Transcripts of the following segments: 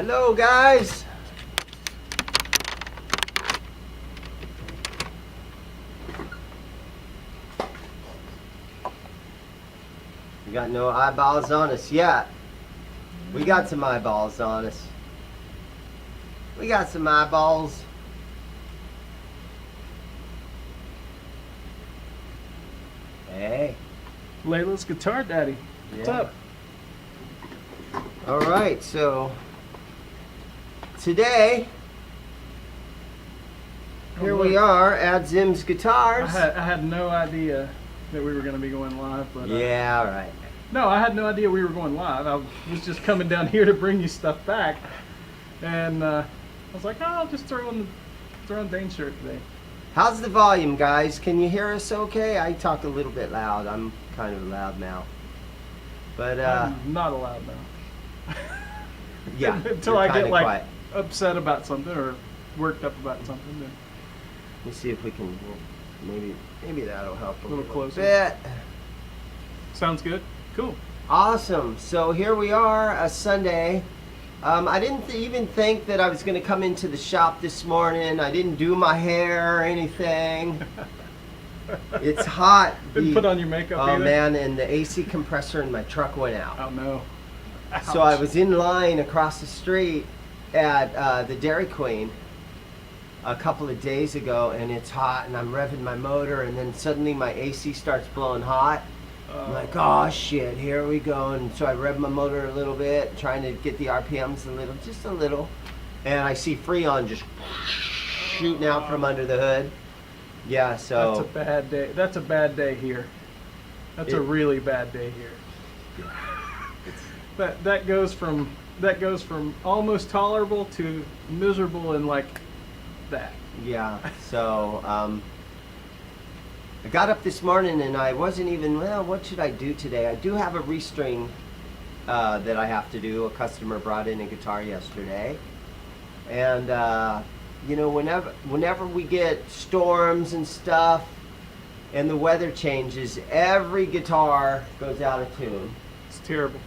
Hello, guys. We got no eyeballs on us yet. We got some eyeballs on us. We got some eyeballs. Hey. Layla's Guitar Daddy. What's up? All right, so today, here we are at ZIMM'S Guitars. I had no idea that we were going to be going live, but Yeah, right. no, I had no idea we were going live. I was just coming down here to bring you stuff back, and I was like, oh, I'll just throw on Dane's shirt today. How's the volume, guys? Can you hear us okay? I talk a little bit loud. I'm kind of loud now. But I'm not allowed now. yeah, Until you're I get kinda like quiet. upset about something or worked up about something. Then Let me see if we can, maybe that'll help a little little closer. bit. Sounds good. Cool. Awesome. So here we are, a Sunday. I didn't even think that I was going to come into the shop this morning. I didn't do my hair or anything. It's hot. Didn't put on your makeup Oh either? man, and the AC compressor in my truck went out. Oh no. So I was in line across the street at the Dairy Queen a couple of days ago, and it's hot, and I'm revving my motor, and then suddenly my AC starts blowing hot. I'm like, oh shit, here we go. And so I rev my motor a little bit, trying to get the RPMs just a little. And I see Freon just shooting out from under the hood. Yeah, so. That's a bad day. That's a bad day here. That's a really bad day here. That goes from almost tolerable to miserable and like that. Yeah, so I got up this morning and I wasn't even, well, what should I do today? I do have a restring that I have to do. A customer brought in a guitar yesterday. And, you know, whenever we get storms and stuff and the weather changes, every guitar goes out of tune. It's terrible.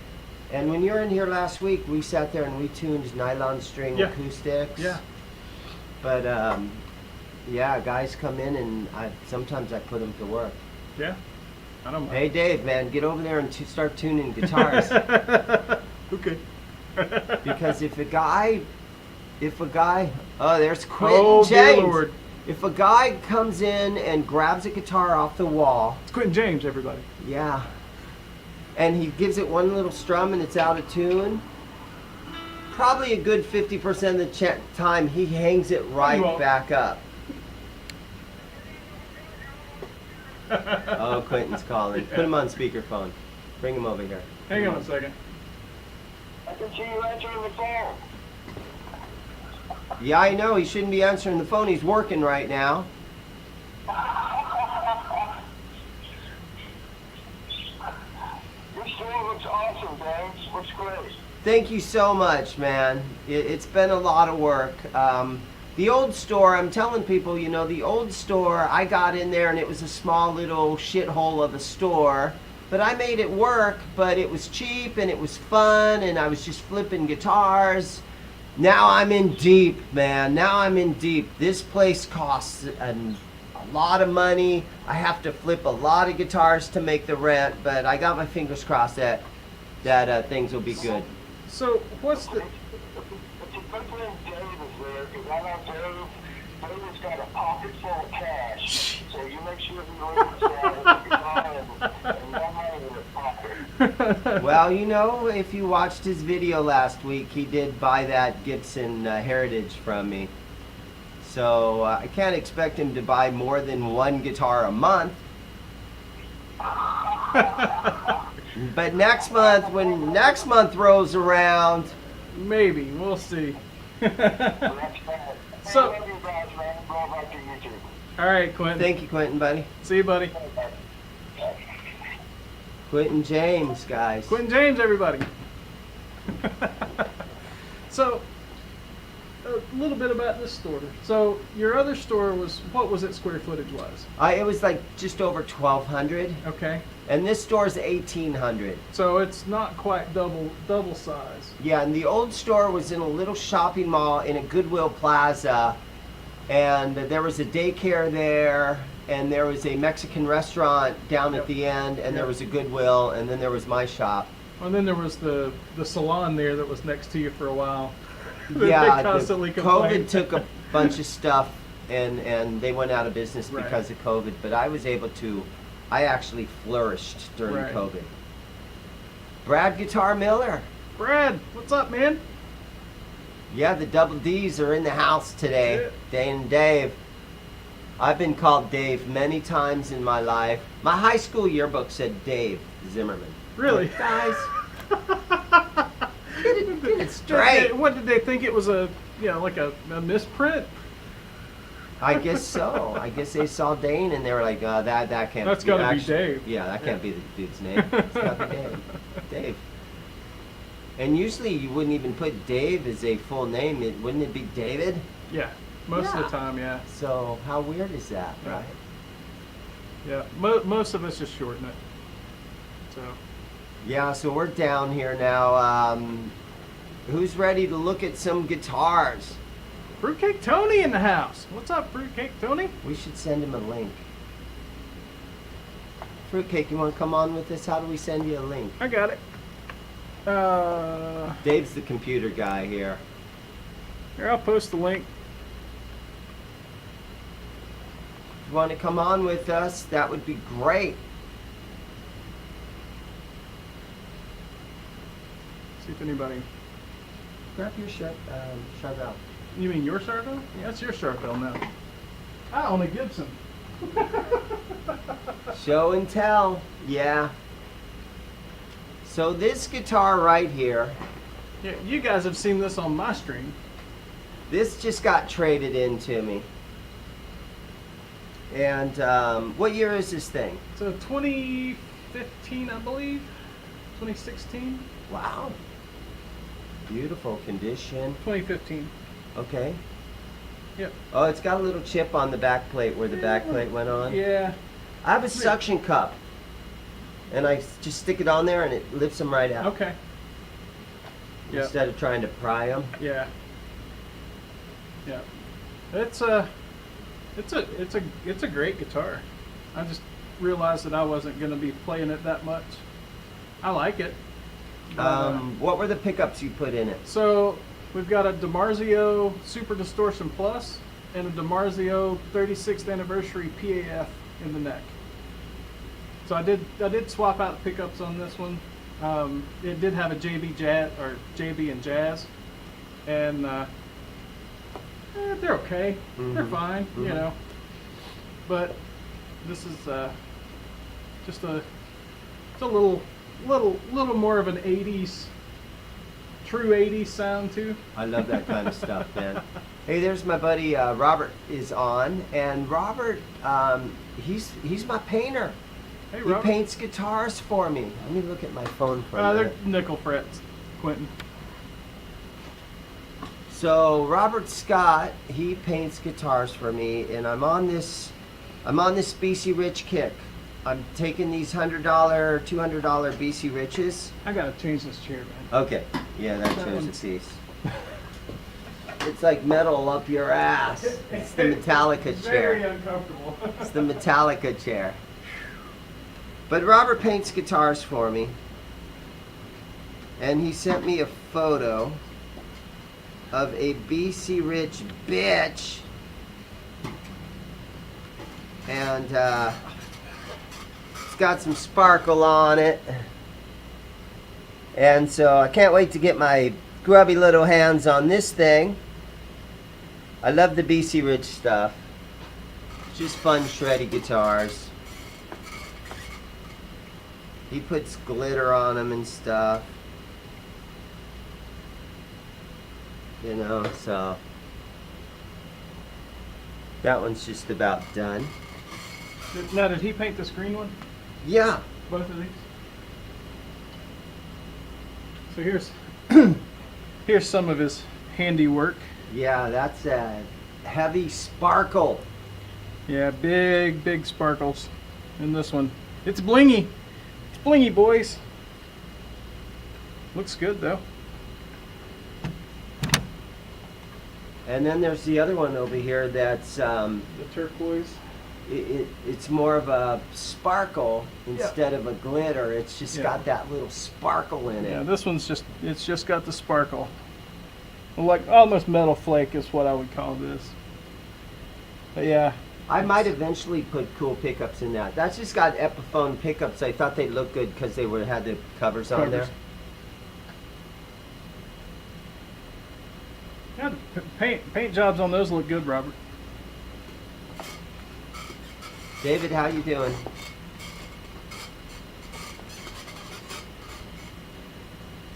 And when you were in here last week, we sat there and we tuned nylon string acoustics. Yeah. But, yeah, guys come in and sometimes I put them to work. Yeah. I don't mind. Hey, Dave, man, get over there and start tuning guitars. Okay. Because if a guy, oh, there's Quentin Oh, dear James. Lord. If a guy comes in and grabs a guitar off the wall, It's Quentin James, everybody. yeah, and he gives it one little strum and it's out of tune, probably a good 50% of the time he hangs it right back up. Oh, Quentin's calling. Put him on speakerphone. Bring him over here. Hang on a second. I can see you answering the phone. Yeah, I know. He shouldn't be answering the phone. He's working right now. Your store looks awesome, James. Looks great. Thank you so much, man. It's been a lot of work. The old store, I'm telling people, you know, the old store, I got in there and it was a small little shithole of a store. But I made it work, but it was cheap and it was fun and I was just flipping guitars. Now I'm in deep, man. Now I'm in deep. This place costs a lot of money. I have to flip a lot of guitars to make the rent, but I got my fingers crossed that things will be good. So what's the? If you put in Dave is there, because I know Dave has got a pocket full of cash. So you make sure he leaves the guitar and no money in his pocket. Well, you know, if you watched his video last week, he did buy that Gibson Heritage from me. So I can't expect him to buy more than one guitar a month. But next month, when next month rolls around, Maybe we'll see. So, love you guys, man. Go back to YouTube. All right, Quentin. thank you, Quentin, buddy. See you, buddy. Quentin James, guys. Quentin James, everybody. So, a little bit about this store. So your other store was, what was it square footage wise? It was like just over 1,200, Okay. and this store's 1,800. So it's not quite double size. Yeah, and the old store was in a little shopping mall in a Goodwill Plaza, and there was a daycare there, and there was a Mexican restaurant down at the end, and there was a Goodwill, and then there was my shop. And then there was the salon there that was next to you for a while. They Yeah, constantly COVID complained. took a bunch of stuff, and they went out of business Right. because of COVID. But I actually flourished during Right. COVID. Brad Guitar Miller. Brad, what's up, man? Yeah, the double D's are in the house today. Yeah. Dane and Dave. I've been called Dave many times in my life. My high school yearbook said Dave Zimmerman. Really? Like, guys, get it straight. What did they think it was like a misprint? I guess so. I guess they saw Dane and they were like, that can't. That's gotta be Dave. Yeah, that can't be the dude's name. It's gotta be Dave. Dave. And usually you wouldn't even put Dave as a full name. Wouldn't it be David? Yeah, most of Yeah. the time, yeah. So how weird is that, Yeah. right? Yeah, most of us just shorten it. So, Yeah, so we're down here now. Who's ready to look at some guitars? Fruitcake Tony in the house. What's up, Fruitcake Tony? We should send him a link. Fruitcake, you want to come on with us? How do we send you a link? I got it. Dave's the computer guy here. Here, I'll post the link. If you want to come on with us, that would be great. See if anybody. Grab your shirt, Charbel. You mean your Charvel? Yeah. That's your Charvel now. I own a Gibson. Show and tell. Yeah. So this guitar right here, Yeah, you guys have seen this on my stream. this just got traded in to me. And what year is this thing? So 2015, I believe. 2016. Wow. Beautiful condition. 2015. Okay. Yep. Oh, it's got a little chip on the back plate where the back plate went on. Yeah. I have a suction cup. And I just stick it on there and it lifts them right out. Okay. Yep. Instead of trying to pry them. Yeah. Yeah. It's a great guitar. I just realized that I wasn't going to be playing it that much. I like it. But, What were the pickups you put in it? so we've got a DiMarzio Super Distortion Plus and a DiMarzio 36th Anniversary PAF in the neck. So I did swap out the pickups on this one. It did have a JB Jazz or JB and Jazz, and they're okay. They're Mhm. fine, you Mhm. know. But this is just it's a little more of an 80s, true 80s sound too. I love that kind of stuff, man. Hey, there's my buddy Robert is on, and Robert, he's my painter. Hey, He Robert. paints guitars for me. Let me look at my phone for a They're minute. nickel frets, Quentin. So Robert Scott, he paints guitars for me, and I'm on this BC Rich kick. I'm taking these $100, $200 BC Riches. I gotta change this chair, man. Okay, yeah, that That shows one. a piece. It's like metal up your ass. It's the Metallica Very chair. uncomfortable. It's the Metallica chair. But Robert paints guitars for me. And he sent me a photo of a BC Rich bitch. And it's got some sparkle on it. And so I can't wait to get my grubby little hands on this thing. I love the BC Rich stuff. Just fun, shreddy guitars. He puts glitter on them and stuff. You know, so that one's just about done. Now, did he paint this green one? Yeah. Both of these? So here's here's some of his handiwork. Yeah, that's a heavy sparkle. Yeah, big sparkles in this one. It's blingy. It's blingy, boys. Looks good though. And then there's the other one over here that's The turquoise. it's more of a sparkle instead of a glitter. It's just got that little sparkle in it. Yeah, this one's it's just got the sparkle. Like almost metal flake is what I would call this. But yeah. I might eventually put cool pickups in that. That's just got Epiphone pickups. I thought they looked good because they had the covers on there. Yeah, the paint jobs on those look good, Robert. David, how you doing?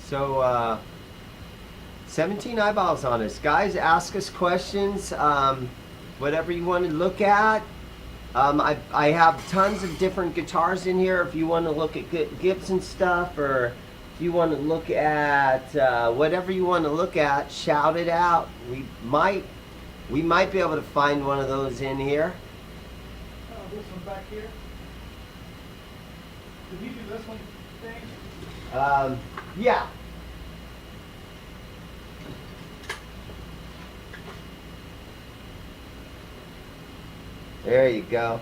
So, 17 eyeballs on us. Guys, ask us questions. Whatever you want to look at. I have tons of different guitars in here. If you want to look at Gibson stuff, or if you want to look at whatever you want to look at, shout it out. We might be able to find one of those in here. Oh, this one back here. Did he do this one, Dave? Yeah. There you go.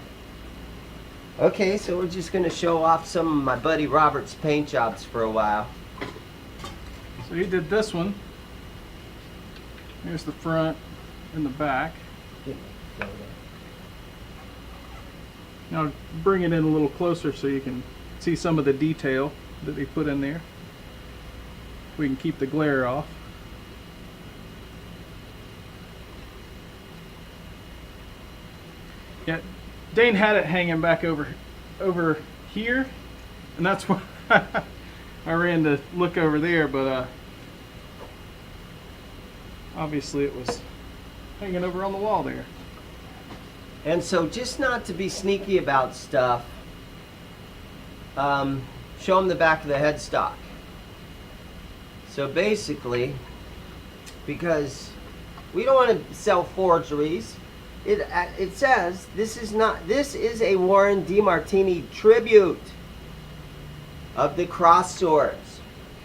Okay, so we're just going to show off some of my buddy Robert's paint jobs for a while. So he did this one. Here's the front and the back. Now bring it in a little closer so you can see some of the detail that they put in there. We can keep the glare off. Yeah, Dane had it hanging back over here, and that's why I ran to look over there, but obviously it was hanging over on the wall there. And so, just not to be sneaky about stuff, show them the back of the headstock. So basically, because we don't want to sell forgeries, it says this is a Warren DeMartini tribute of the cross swords.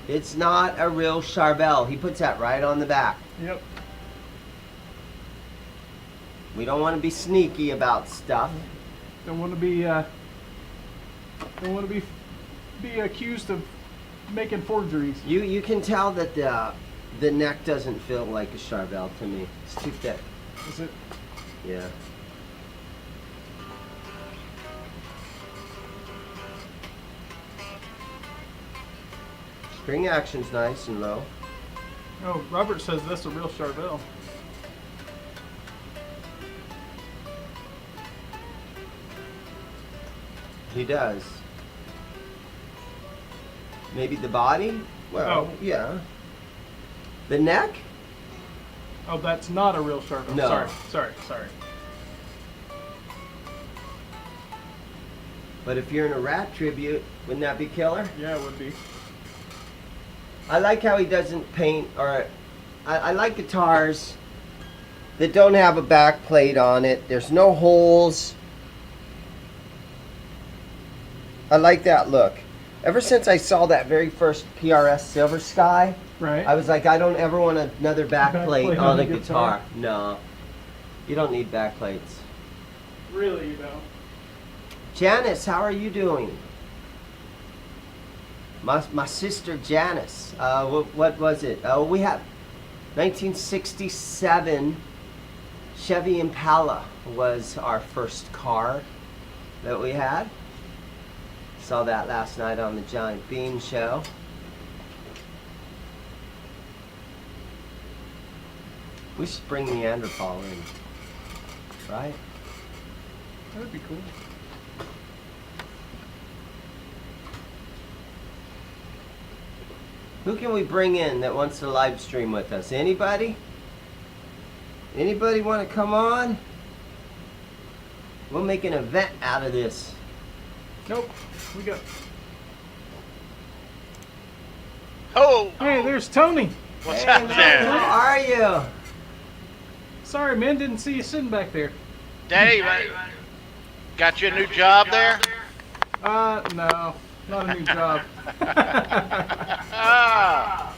It's not a real Charvel. He puts that right on the back. Yep. We don't want to be sneaky about stuff. Don't want to be accused of making forgeries. You can tell that the neck doesn't feel like a Charvel to me. It's too thick. Is it? Yeah. String action's nice and low. Oh, Robert says this is a real Charvel. He does. Maybe the body? Well, Oh. yeah. The neck? Oh, that's not a real Charvel. No. Sorry. But if you're in a rat tribute, wouldn't that be killer? Yeah, it would be. I like how he doesn't paint, or I like guitars that don't have a back plate on it. There's no holes. I like that look. Ever since I saw that very first PRS Silver Sky, Right. I was like, I don't ever want another back plate plate on a guitar. No. You don't need back plates. Really, you know. Janice, how are you doing? My sister Janice. What was it? We have 1967 Chevy Impala was our first car that we had. Saw that last night on the Giant Bean show. We should bring Neanderthal in, right? That would be cool. Who can we bring in that wants to live stream with us? Anybody? Anybody want to come on? We'll make an event out of this. Nope. We got. Oh! Hey, there's Tony. What's Hey, happening? man, how are you? Sorry, man, didn't see you sitting back there. Dave, got you a new job there? No, not a new job. Ah,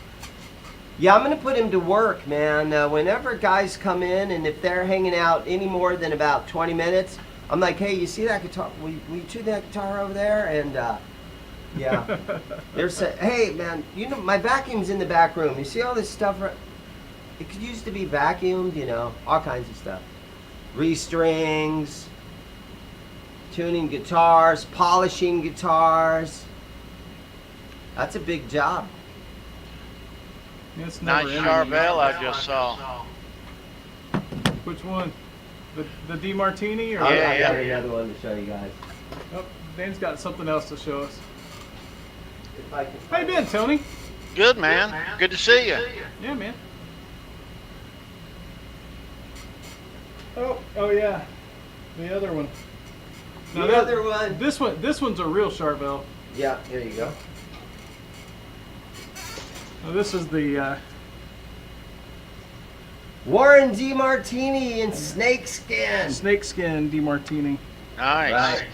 Yeah, I'm gonna put him to work, man. Whenever guys come in, and if they're hanging out any more than about 20 minutes, I'm like, hey, you see that guitar? Will you tune that guitar over there? And yeah, they're saying, hey, man, you know my vacuum's in the back room. You see all this stuff? It could used to be vacuumed, you know, all kinds of stuff. Restrings, tuning guitars, polishing guitars. That's a big job. It's never nice ending. Charvel I just saw. Which one? The D Martini or? Yeah, I got yeah. another one to show you guys. Oh, Dan's got something else to show us. If I can How you been, Tony? Good, man. Good to see you. Yeah, man. Oh yeah, the other one. Now The other one. This one's a real Charvel. Yeah, here you go. Now this is the Warren D. Martini in snakeskin. snakeskin D Martini. Nice. Right.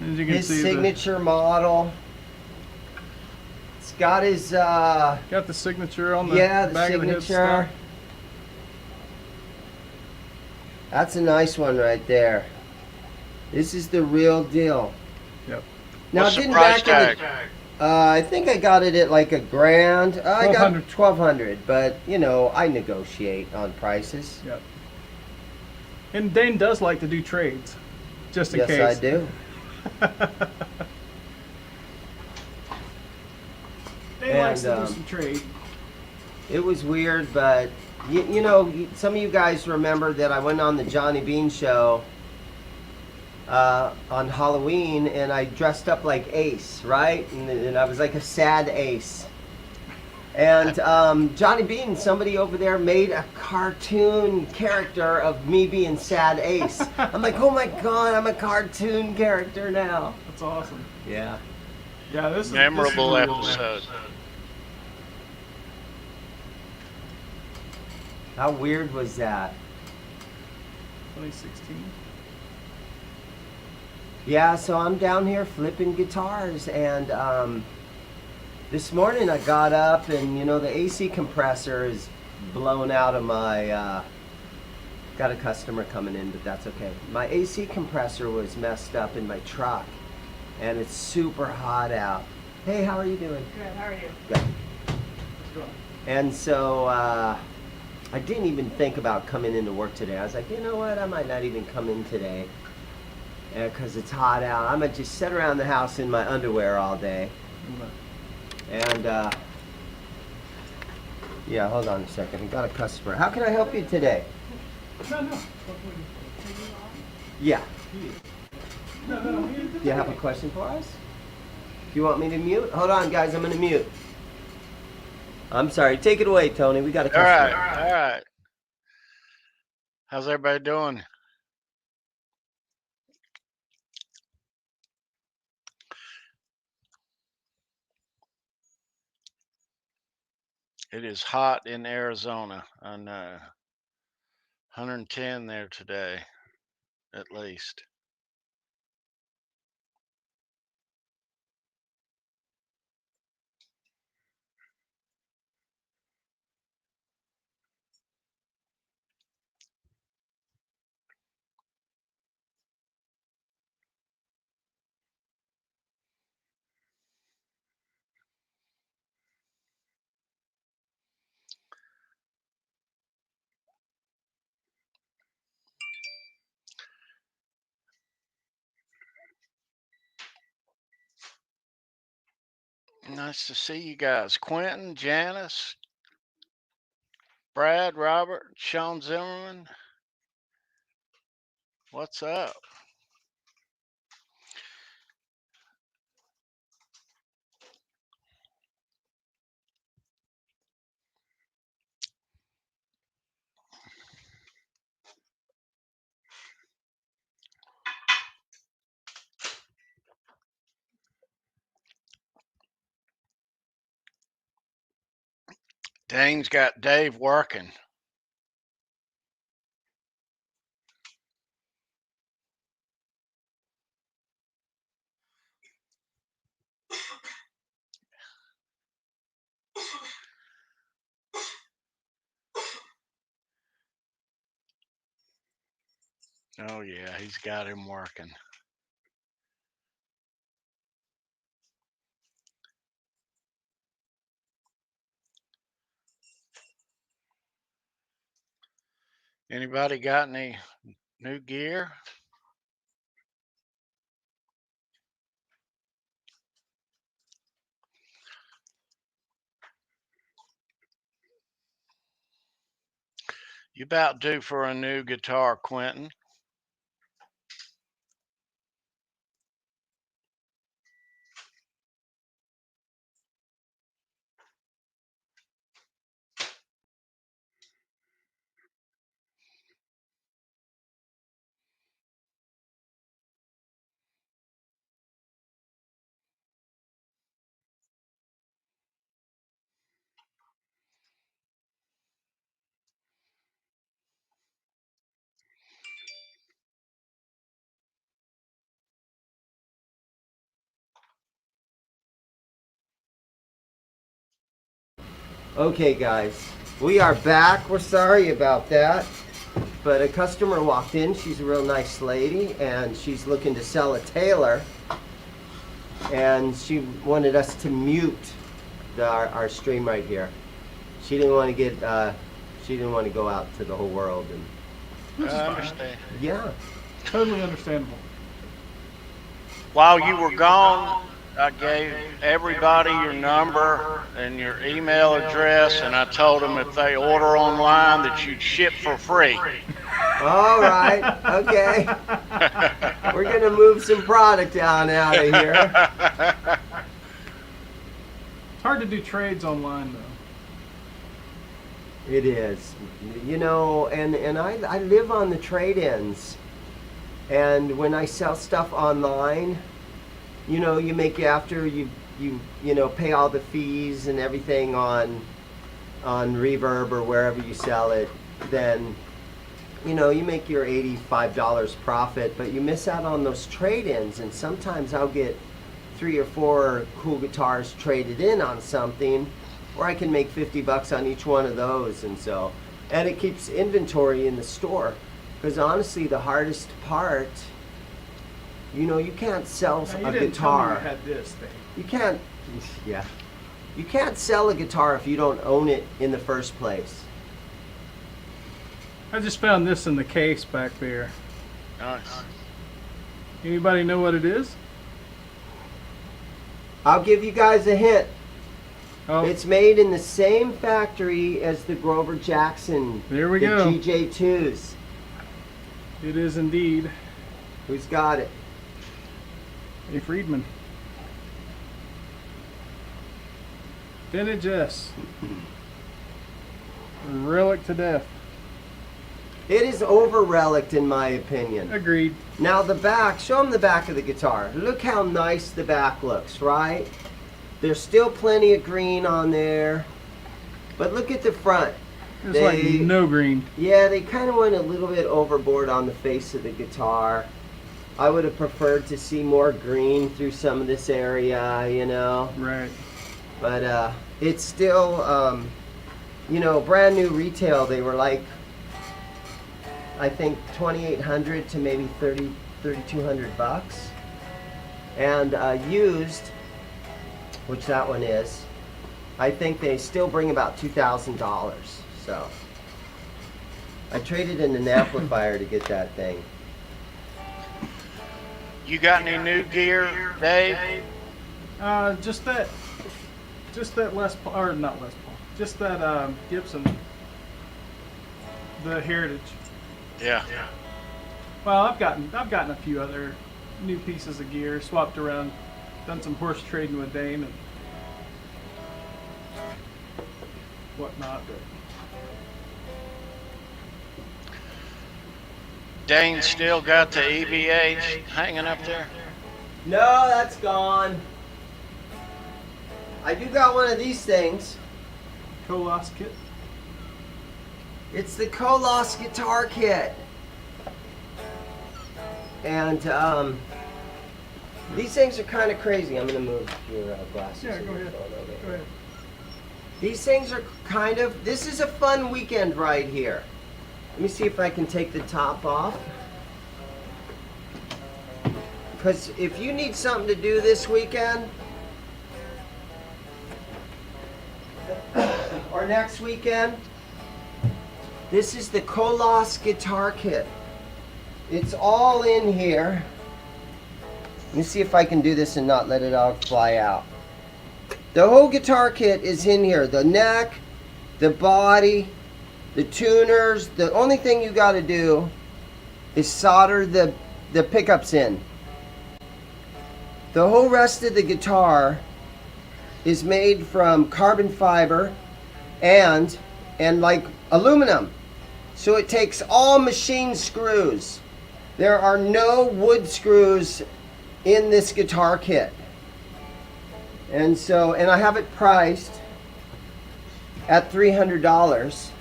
As you can His see, signature model. It's got his got the signature on the the back of the signature. headstock. That's a nice one right there. This is the real deal. Yep. Now, What's it the didn't price back in tag? I think I got it at like $1,000. I got 1,200. 1,200, but you know I negotiate on prices. Yep. And Dane does like to do trades, just in Yes, case. I do. Dane likes to And, do some trade. It was weird, but you know, some of you guys remember that I went on the Johnny Bean show on Halloween, and I dressed up like Ace, right? And I was like a sad Ace. And Johnny Bean, somebody over there made a cartoon character of me being sad Ace. I'm like, oh my god, I'm a cartoon character now. That's awesome. Yeah. Yeah, this is Memorable this is cool. episode. How weird was that? 2016. Yeah, so I'm down here flipping guitars, and this morning I got up, and you know the AC compressor is blown out of my. Got a customer coming in, but that's okay. My AC compressor was messed up in my truck, and it's super hot out. Hey, how are you doing? Good, how are you? Good. And so I didn't even think about coming into work today. I was like, you know what? I might not even come in today because it's hot out. I'm gonna just sit around the house in my underwear all day. And yeah, hold on a second. I got a customer. How can I help you today? No. Yeah. No. Do you have a question for us? Do you want me to mute? Hold on, guys. I'm gonna mute. I'm sorry. Take it away, Tony. We got a All customer. right. All right. How's everybody doing? It is hot in Arizona. I know. 110 there today, at least. Nice to see you guys. Quentin, Janice, Brad, Robert, Sean Zimmerman. What's up? Dane's got Dave working. Oh yeah, he's got him working. Anybody got any new gear? You about due for a new guitar, Quentin? Okay, guys, we are back. We're sorry about that, but a customer walked in. She's a real nice lady, and she's looking to sell a Taylor, and she wanted us to mute our stream right here. She didn't want to get she didn't want to go out to the whole world, and Which is I fine. understand. yeah. Totally understandable. While you were gone, I gave everybody your number and your email address, and I told them if they order online that you'd ship for free. All right, okay. We're gonna move some product down out of here. It's hard to do trades online though. It is, you know, and I live on the trade-ins, and when I sell stuff online, you know, you make after you know, pay all the fees and everything on Reverb or wherever you sell it, then you know, you make your $85 profit, but you miss out on those trade-ins, and sometimes I'll get 3 or 4 cool guitars traded in on something, or I can make $50 on each one of those, and it keeps inventory in the store, because honestly the hardest part, you know, you can't sell Now, a you didn't tell me guitar. you had this thing. You can't, yeah. You can't sell a guitar if you don't own it in the first place. I just found this in the case back there. Nice. Anybody know what it is? I'll give you guys a hint. Oh, It's made in the same factory as the Grover Jackson, there we the go. GJ2s. It is indeed Who's got it? a Friedman. Vintage S. Relic to death. It is over relicked in my opinion. Agreed. Now the back, show them the back of the guitar. Look how nice the back looks, right? There's still plenty of green on there. But look at the front. It's like no green. Yeah, they kind of went a little bit overboard on the face of the guitar. I would have preferred to see more green through some of this area, you know. Right. But it's still, you know, brand new retail. They were like, I think $2,800 to maybe $3,200, and used, which that one is, I think they still bring about $2,000. So I traded in an amplifier to get that thing. You got any new gear, Dave? Just that Les Paul, or not Les Paul, just that Gibson, the Heritage. Yeah. Well, I've gotten a few other new pieces of gear, swapped around, done some horse trading with Dane and whatnot. But Dane still got the EVH hanging up there? No, that's gone. I do got one of these things. Colas kit. It's the Colas guitar kit. And these things are kind of crazy. I'm going to move your glasses. Yeah, and go your ahead. phone over Go here. ahead. These things are kind of, this is a fun weekend right here. Let me see if I can take the top off. Because if you need something to do this weekend, or next weekend, this is the Kolos guitar kit. It's all in here. Let me see if I can do this and not let it all fly out. The whole guitar kit is in here. The neck, the body, the tuners. The only thing you got to do is solder the pickups in. The whole rest of the guitar is made from carbon fiber and like aluminum. So it takes all machine screws. There are no wood screws in this guitar kit. And I have it priced at $300.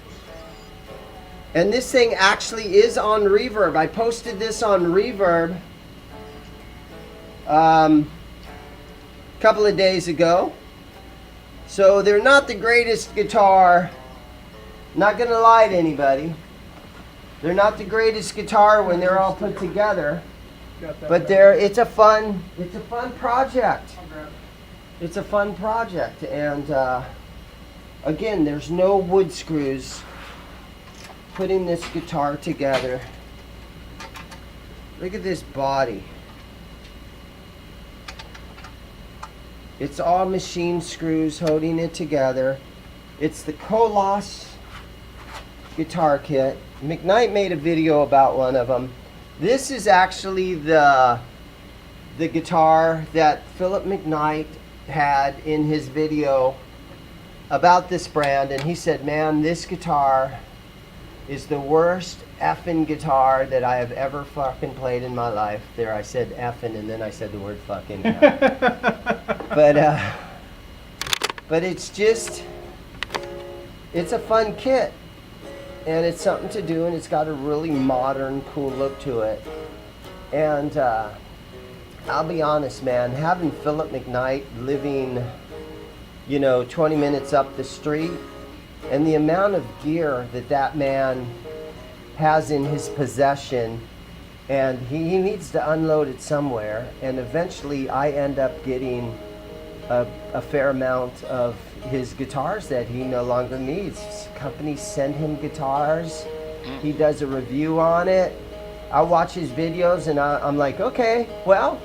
And this thing actually is on Reverb. I posted this on Reverb a couple of days ago. So they're not the greatest guitar. Not gonna lie to anybody. They're not the greatest guitar when they're all put together. But it's a fun project. It's a fun project, and again, there's no wood screws putting this guitar together. Look at this body. It's all machine screws holding it together. It's the Kolos guitar kit. McKnight made a video about one of them. This is actually the guitar that Philip McKnight had in his video about this brand, and he said, man, this guitar is the worst effing guitar that I have ever fucking played in my life. There, I said effing, and then I said the word fucking. But it's just, it's a fun kit, and it's something to do, and it's got a really modern, cool look to it. And I'll be honest, man, having Philip McKnight living, 20 minutes up the street, and the amount of gear that man has in his possession, and he needs to unload it somewhere, and eventually I end up getting a fair amount of his guitars that he no longer needs. Companies send him guitars. He does a review on it. I watch his videos and I'm like, okay, well,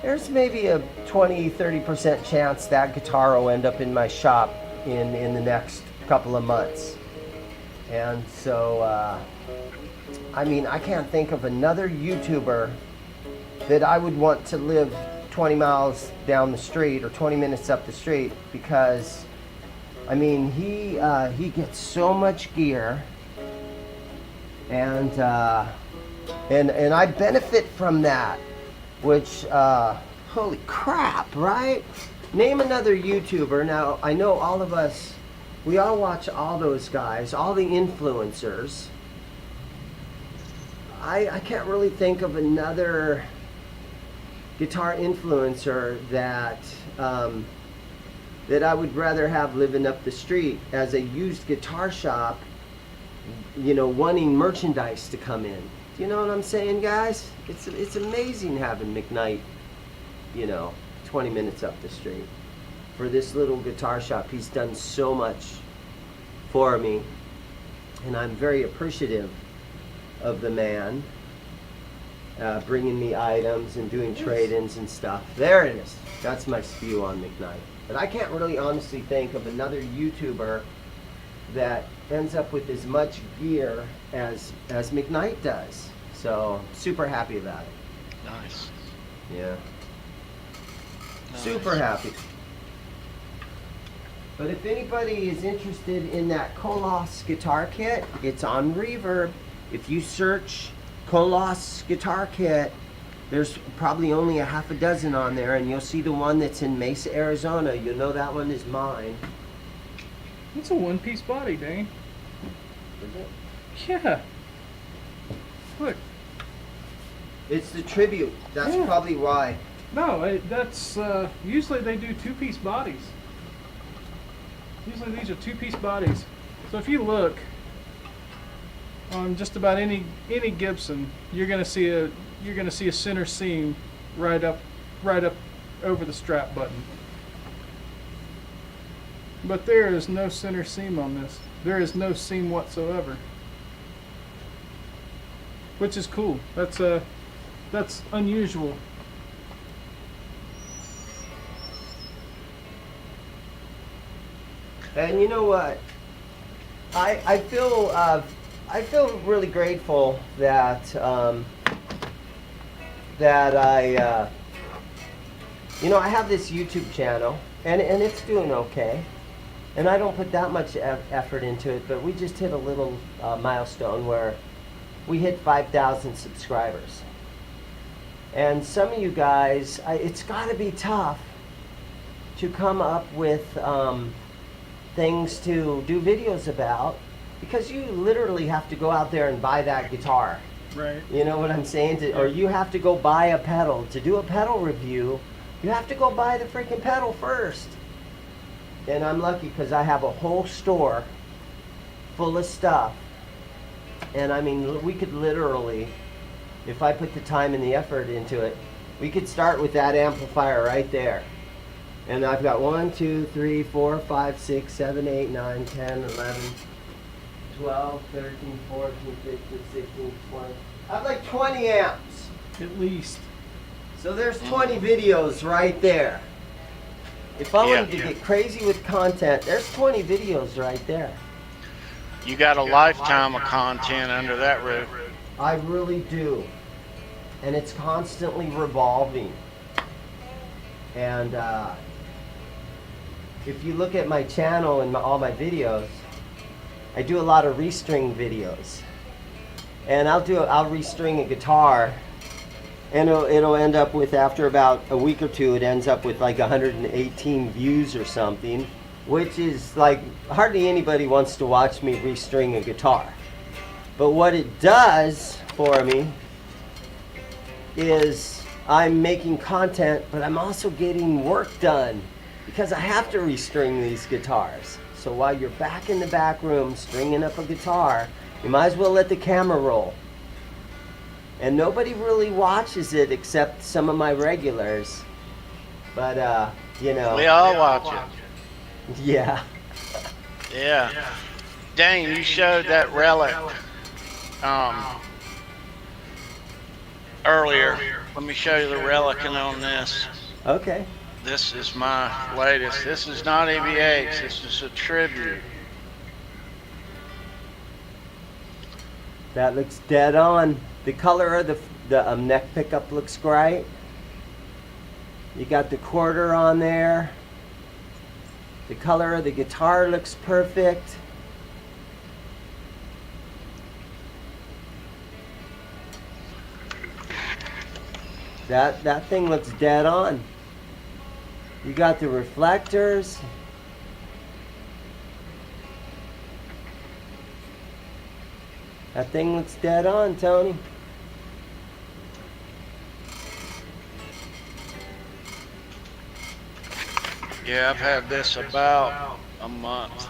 there's maybe a 20-30% chance that guitar will end up in my shop in the next couple of months. And so, I can't think of another YouTuber that I would want to live 20 miles down the street or 20 minutes up the street, because he gets so much gear, and I benefit from that, which holy crap, right? Name another YouTuber. Now I know all of us, we all watch all those guys, all the influencers. I can't really think of another guitar influencer that I would rather have living up the street as a used guitar shop, wanting merchandise to come in. Do you know what I'm saying, guys? It's amazing having McKnight, 20 minutes up the street for this little guitar shop. He's done so much for me, and I'm very appreciative of the man. Bringing me items and doing trade-ins and stuff. There it is. That's my spew on McKnight. But I can't really honestly think of another YouTuber that ends up with as much gear as McKnight does. So, super happy about it. Nice. Yeah. Nice. Super happy. But if anybody is interested in that Kolos guitar kit, it's on Reverb. If you search Kolos guitar kit, there's probably only a half a dozen on there, and you'll see the one that's in Mesa, Arizona. You'll know that one is mine. It's a one-piece body, Dane. Is it? Yeah. Look. It's the tribute. That's Yeah. probably why. No, that's usually they do two-piece bodies. Usually these are two-piece bodies. So if you look on just about any Gibson, you're gonna see a center seam right up over the strap button. But there is no center seam on this. There is no seam whatsoever, which is cool. That's unusual. And you know what? I feel really grateful that that I I have this YouTube channel, and it's doing okay, and I don't put that much effort into it, but we just hit a little milestone where we hit 5,000 subscribers. And some of you guys, it's got to be tough to come up with things to do videos about, because you literally have to go out there and buy that guitar. Right. You know what I'm saying? Or you have to go buy a pedal. To do a pedal review, you have to go buy the freaking pedal first. And I'm lucky because I have a whole store full of stuff. And I mean, we could literally, if I put the time and the effort into it, we could start with that amplifier right there. And I've got 1, 2, 3, 4, 5, 6, 7, 8, 9, 10, 11, 12, 13, 14, 15, 16, 20. I have like 20 amps. At least. So there's 20 videos right there. If I wanted to get crazy with content, there's 20 videos right there. You got a lifetime of content under that roof. I really do. And it's constantly revolving. And if you look at my channel and all my videos, I do a lot of restring videos. And I'll restring a guitar, and it'll end up with, after about a week or two, it ends up with like 118 views or something, which is like, hardly anybody wants to watch me restring a guitar. But what it does for me is I'm making content, but I'm also getting work done, because I have to restring these guitars. So while you're back in the back room stringing up a guitar, you might as well let the camera roll. And nobody really watches it except some of my regulars. But, you know. We all watch it. Yeah. Yeah. Dane, you showed that relic earlier. Let me show you the relic on this. Okay. This is my latest. This is not EVH. This is a tribute. That looks dead on. The color of the neck pickup looks great. You got the quarter on there. The color of the guitar looks perfect. That thing looks dead on. You got the reflectors. That thing looks dead on, Tony. Yeah, I've had this about a month.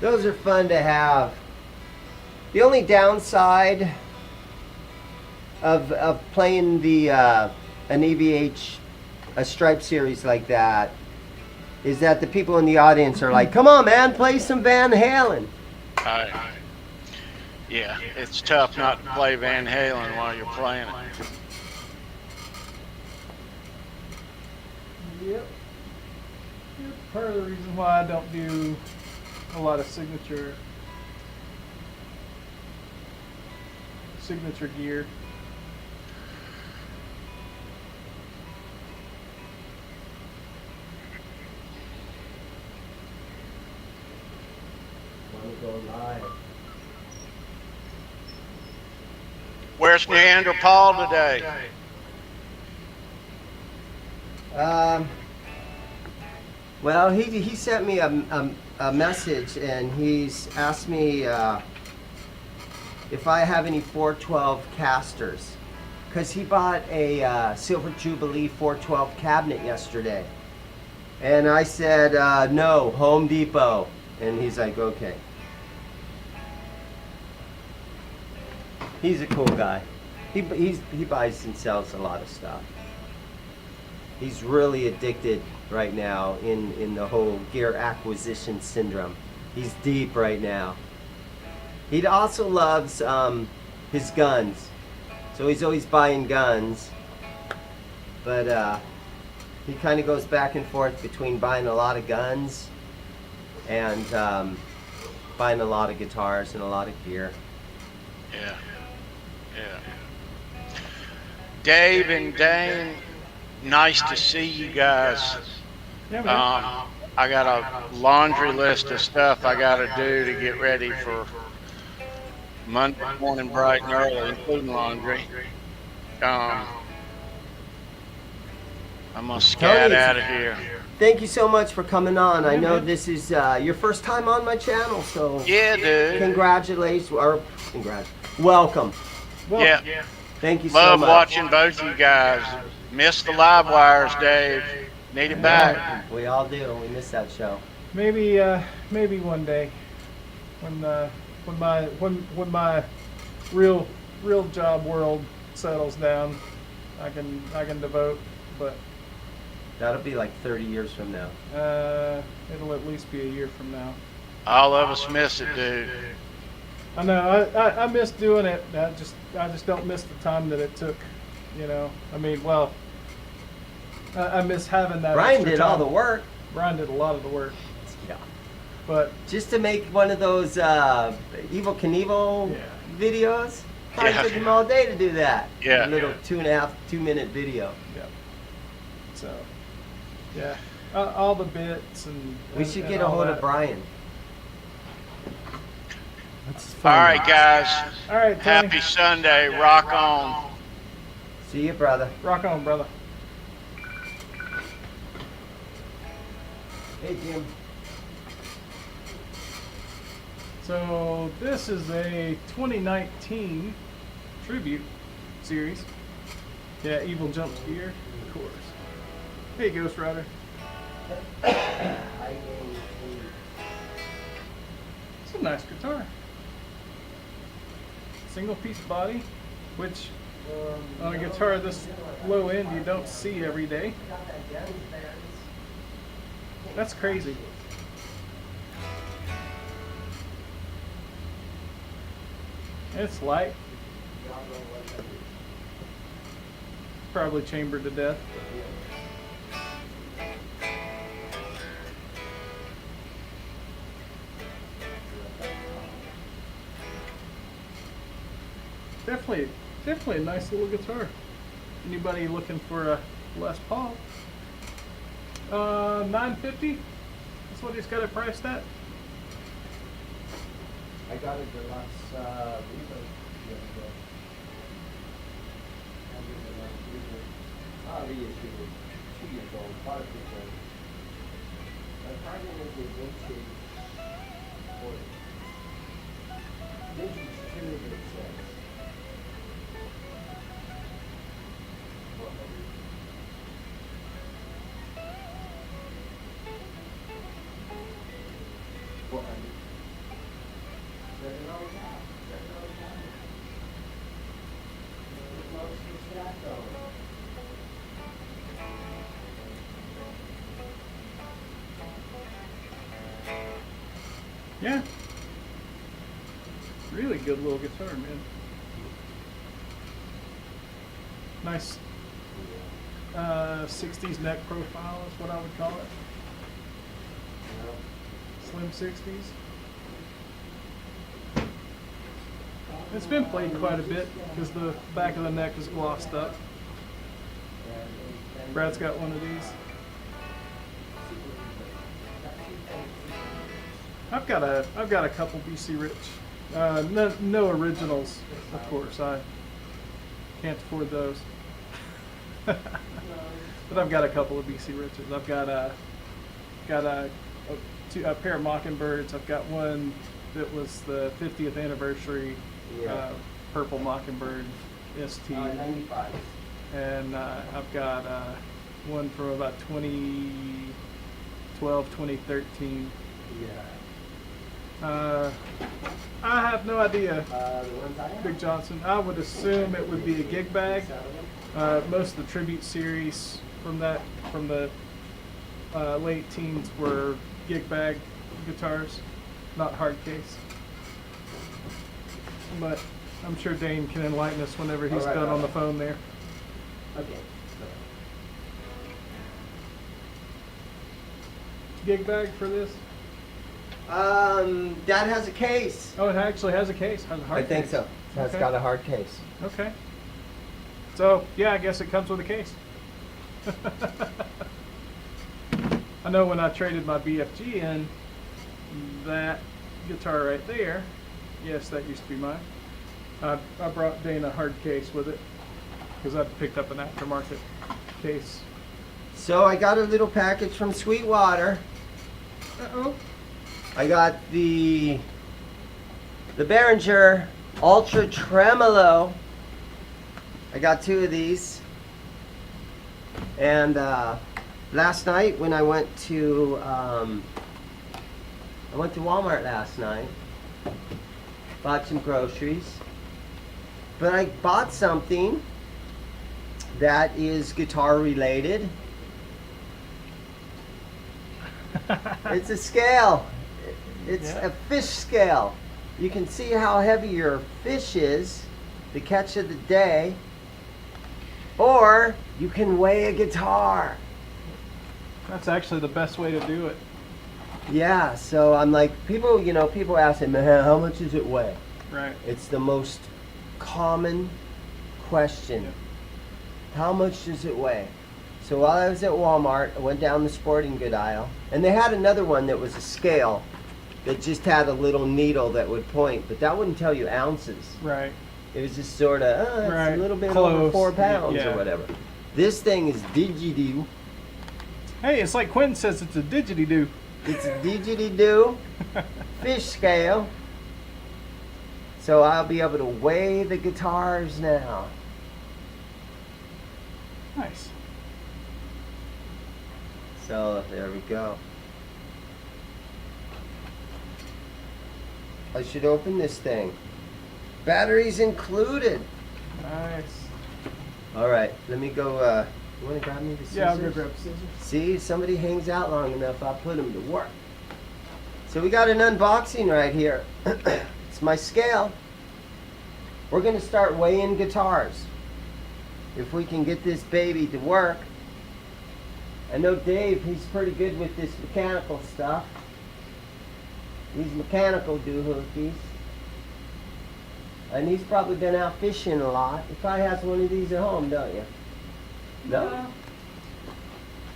Those are fun to have. The only downside of playing the an EVH, a Stripe series like that, is that the people in the audience are like, "Come on, man, play some Van Halen." Yeah, it's tough not to play Van Halen while you're playing it. Yep. Part of the reason why I don't do a lot of signature gear. Want to go live? Where's Neanderthal today? Well, he sent me a message, and he's asked me if I have any 412 casters, because he bought a Silver Jubilee 412 cabinet yesterday. And I said, no, Home Depot. And he's like, okay. He's a cool guy. He buys and sells a lot of stuff. He's really addicted right now in the whole gear acquisition syndrome. He's deep right now. He also loves his guns. So he's always buying guns. But he kind of goes back and forth between buying a lot of guns and buying a lot of guitars and a lot of gear. Yeah. Yeah. Dave and Dane, nice to see you guys. Yeah, man. I got a laundry list of stuff I got to do to get ready for Monday morning bright and early, including laundry. I'm going to scat out of here. Thank you so much for coming on. I know this is your first time on my channel, so Yeah, dude. congratulations. Welcome. Well, Yeah. Thank you so Love much. watching both you guys. Missed the live wires, Dave. Need it back. We all do. We miss that show. maybe one day when my real job world settles down, I can devote, but That'll be like 30 years from now. it'll at least be a year from now. All of us miss it, dude. I know I miss doing it. I just don't miss the time that it took. You know, I mean, well, I miss having that. Brian extra did all time. the work. Brian did a lot of the work, Yeah. but Just to make one of those Evil Knievel Yeah. videos. Probably Yeah. took him all day to do that. Yeah. A little 2.5-2 minute video. yeah. So, yeah, all the bits and. We should and get a all hold that. of Brian. That's All fun. right, guys. All right, Tony. Happy Sunday. Rock on. See you, brother. Rock on, brother. Hey, Jim. So this is a 2019 tribute series. Yeah, Evil Jumps Gear, of course. Hey, Ghost Rider. It's a nice guitar. Single piece body, which on a guitar this low end you don't see every day. That's crazy. It's light. Probably chambered to death. Definitely a nice little guitar. Anybody looking for a Les Paul? $950. That's what he's got it priced at. I got a deluxe Reaper yesterday. Reissued it. 2 years old. Bought it for $2. My partner was a vintage 40. Vintage 2, it says. Yeah. Really good little guitar, man. Nice 60s neck profile is what I would call it. Slim 60s. It's been played quite a bit because the back of the neck is glossed up. Brad's got one of these. I've got a couple BC Rich. No originals, of course. I can't afford those. But I've got a couple of BC Riches. I've got a pair of Mockingbirds. I've got one that was the 50th anniversary Yeah. Purple Mockingbird ST. 95. And I've got one from about 2012, 2013. Yeah. I have no idea, The ones I have. Big Johnson. I would assume it would be a gig bag. Most of the tribute series from the late teens were gig bag guitars, not hard case. But I'm sure Dane can enlighten us whenever he's All right, done all on the right. phone there. Okay. Gig bag for this? That has a case. Oh, it actually has a case. Has a hard I think case. so. It's Okay. got a hard case. Okay. So, yeah, I guess it comes with a case. I know when I traded my BFG in, that guitar right there, yes, that used to be mine. I brought Dane a hard case with it because I picked up an aftermarket case. So I got a little package from Sweetwater. Uh-oh. I got the Behringer Ultra Tremolo. I got 2 of these. And last night when I went to Walmart last night, bought some groceries. But I bought something that is guitar related. It's a scale. It's Yeah. a fish scale. You can see how heavy your fish is, the catch of the day, or you can weigh a guitar. That's actually the best way to do it. Yeah, so I'm like, people ask me, man, how much does it weigh? Right. It's the most common question. Yeah. How much does it weigh? So while I was at Walmart, I went down the sporting good aisle, and they had another one that was a scale that just had a little needle that would point, but that wouldn't tell you ounces. Right. It was just sort of, it's Right. a little bit Close. over 4 pounds Yeah. or whatever. This thing is didgeridoo. Hey, it's like Quentin says, it's a didgeridoo. It's a didgeridoo fish scale. So I'll be able to weigh the guitars now. Nice. So there we go. I should open this thing. Batteries included. Nice. All right, let me go. You want to grab me the scissors? Yeah, I'll go grab scissors. See, if somebody hangs out long enough, I'll put them to work. So we got an unboxing right here. It's my scale. We're going to start weighing guitars. If we can get this baby to work. I know Dave, he's pretty good with this mechanical stuff. These mechanical doohookies. And he's probably been out fishing a lot. He probably has one of these at home, don't you? No?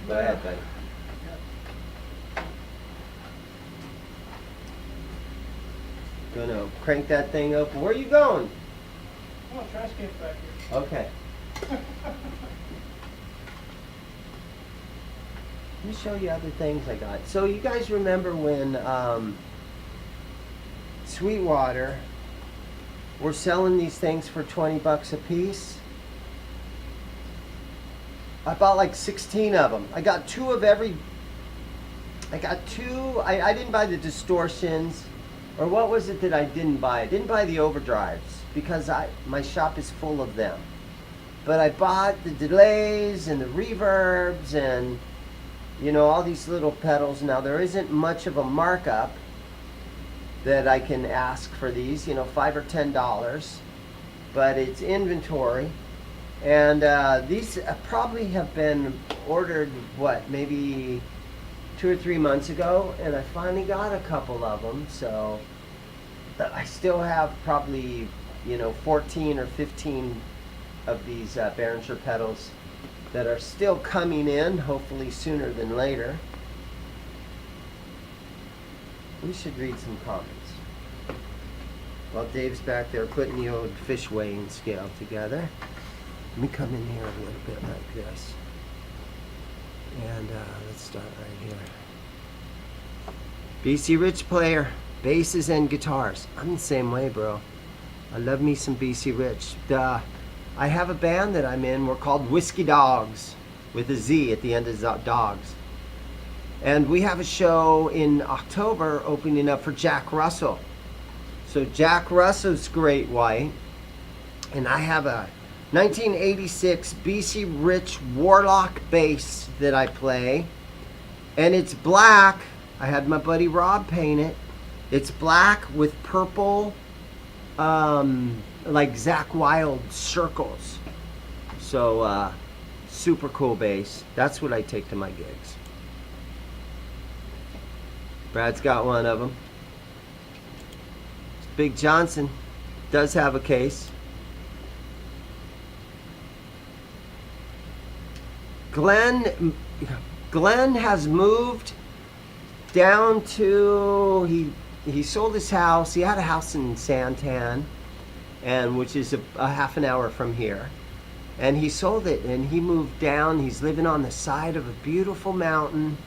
Go ahead, buddy. Gonna crank that thing open. Where are you going? Oh, trash can's back here. Okay. Let me show you other things I got. So you guys remember when Sweetwater were selling these things for 20 bucks a piece? I bought like 16 of them. I got 2 of every. I got 2. I didn't buy the distortions. Or what was it that I didn't buy? I didn't buy the overdrives because my shop is full of them. But I bought the delays and the reverbs and all these little pedals. Now there isn't much of a markup that I can ask for these, $5 or $10, but it's inventory. And these probably have been ordered, maybe 2 or 3 months ago, and I finally got a couple of them. So I still have probably 14 or 15 of these Behringer pedals that are still coming in, hopefully sooner than later. We should read some comments while Dave's back there putting the old fish weighing scale together. Let me come in here a little bit like this. And let's start right here. BC Rich player, basses and guitars. I'm the same way, bro. I love me some BC Rich. I have a band that I'm in. We're called Whiskey Dogs, with a Z at the end of dogs. And we have a show in October opening up for Jack Russell. So Jack Russell's Great White, and I have a 1986 BC Rich Warlock bass that I play, and it's black. I had my buddy Rob paint it. It's black with purple, like Zakk Wylde circles. So super cool bass. That's what I take to my gigs. Brad's got one of them. Big Johnson does have a case. Glenn has moved down to, he sold his house. He had a house in Santan, and which is a half an hour from here. And he sold it and he moved down. He's living on the side of a beautiful mountain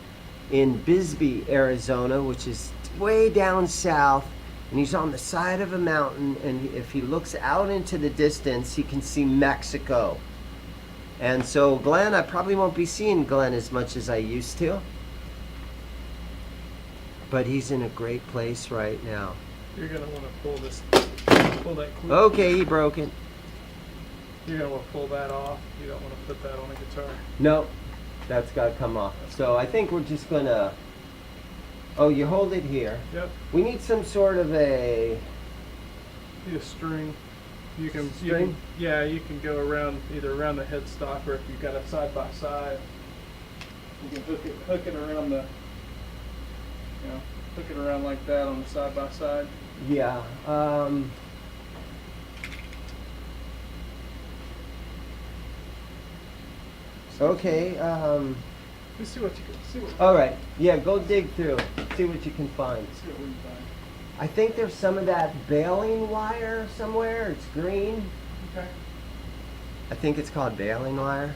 in Bisbee, Arizona, which is way down south. And he's on the side of a mountain, and if he looks out into the distance, he can see Mexico. And so Glenn, I probably won't be seeing Glenn as much as I used to. But he's in a great place right now. You're gonna want to pull that clip. Okay, he broke it. You're gonna want to pull that off. You don't want to put that on a guitar. No, that's got to come off. So I think we're just gonna, oh, you hold it here. Yep. We need some sort of a Need a string. You can, string? you can go around, either around the headstock, or if you've got a side by side, you can hook it around the, hook it around like that on the side by side. Yeah. Okay. Let's see what you can see. All right. Yeah, go dig through. See what you can find. See what we can find. I think there's some of that baling wire somewhere. It's green. Okay. I think it's called baling wire.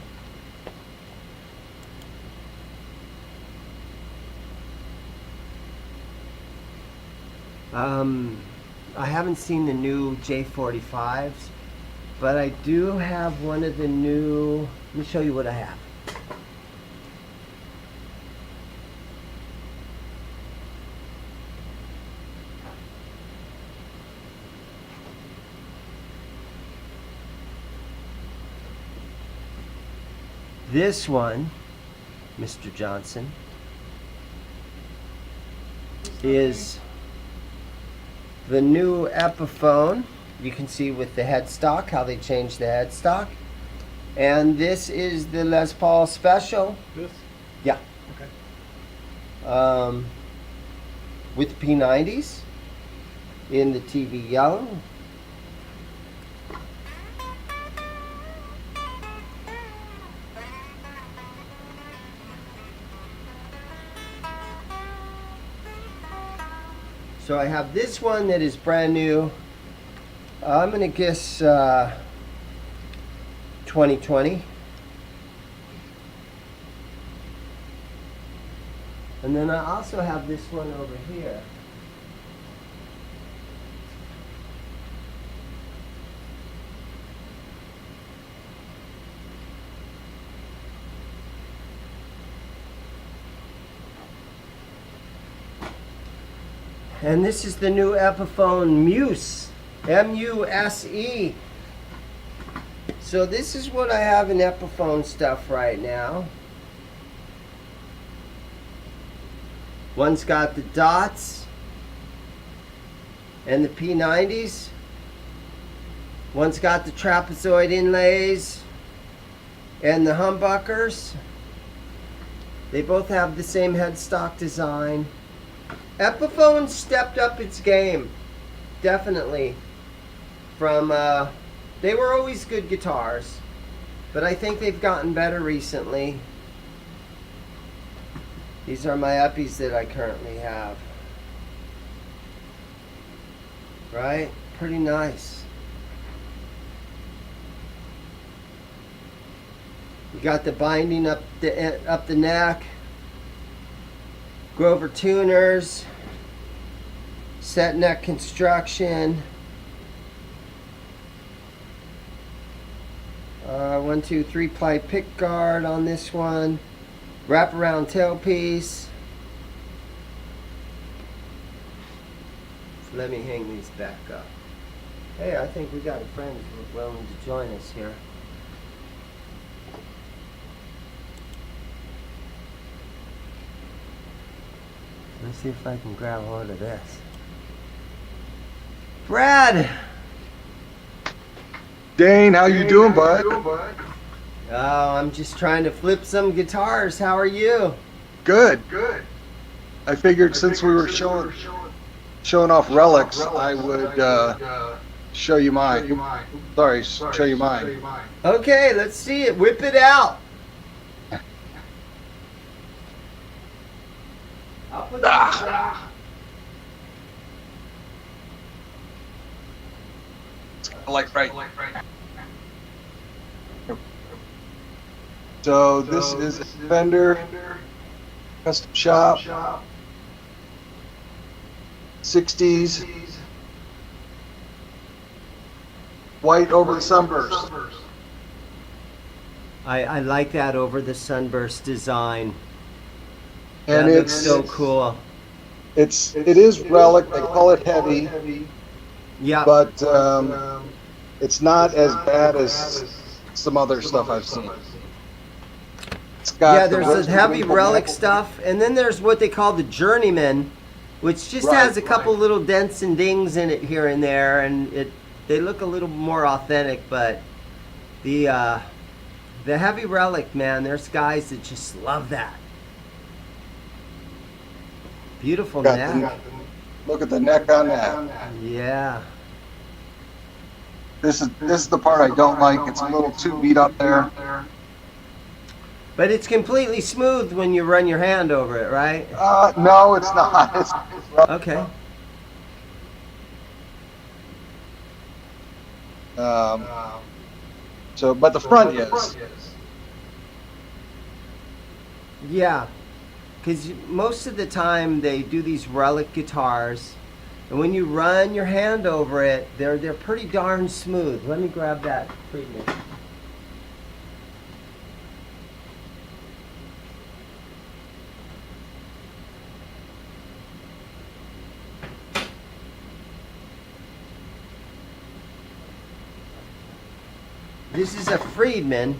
I haven't seen the new J45s, but I do have one of the new. Let me show you what I have. This one, Mr. Johnson, is the new Epiphone. You can see with the headstock how they changed the headstock. And this is the Les Paul Special. This? Yeah. Okay. With P90s in the TV yellow. So I have this one that is brand new. I'm gonna guess 2020. And then I also have this one over here. And this is the new Epiphone Muse, M-U-S-E. So this is what I have in Epiphone stuff right now. One's got the dots and the P90s. One's got the trapezoid inlays and the humbuckers. They both have the same headstock design. Epiphone stepped up its game, definitely. From they were always good guitars, but I think they've gotten better recently. These are my Epis that I currently have. Right? Pretty nice. You got the binding up the neck. Grover tuners, set neck construction, 1, 2, 3 ply pick guard on this one. Wrap around tailpiece. So let me hang these back up. Hey, I think we got a friend who's willing to join us here. Let's see if I can grab hold of this. Brad! Dane, how you doing, bud? Oh, I'm just trying to flip some guitars. How are you? Good. I figured since we were showing off relics, I would show you mine. Sorry, show you mine. Okay, let's see it. Whip it out. I'll put this down. Like right. So this is a Fender custom shop, 60s, white over the sunburst. I like that over the sunburst design. And That looks it's so cool. it is relic. They call it heavy, Yeah. but it's not as bad as some other stuff I've seen. It's got Yeah, the there's rest the of heavy the relic metal. stuff, and then there's what they call the journeyman, which just has a couple little dents and dings in it here and there, and they look a little more authentic. But the heavy relic, man, there's guys that just love that. Beautiful Got neck. Look at the neck on that. Yeah. This is the part I don't like. It's a little too beat up there. But it's completely smooth when you run your hand over it, right? No, it's not. It's rough. Okay. So, but the front is. Yeah. Because most of the time they do these relic guitars, and when you run your hand over it, they're pretty darn smooth. Let me grab that treatment. This is a Friedman,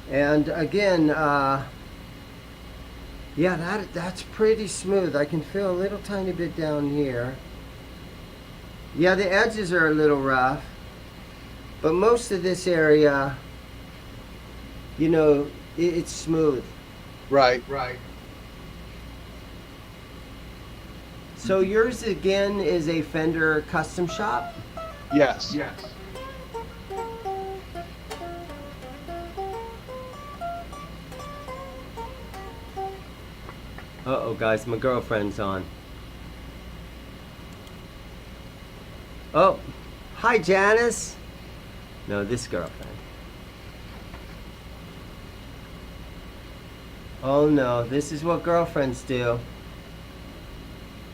and again, yeah, that's pretty smooth. I can feel a little tiny bit down here. Yeah, the edges are a little rough, but most of this area, you know, it's smooth. Right. So yours again is a Fender custom shop? Yes. Uh-oh, guys, my girlfriend's on. Oh, hi, Janice. No, this girlfriend. Oh, no, this is what girlfriends do.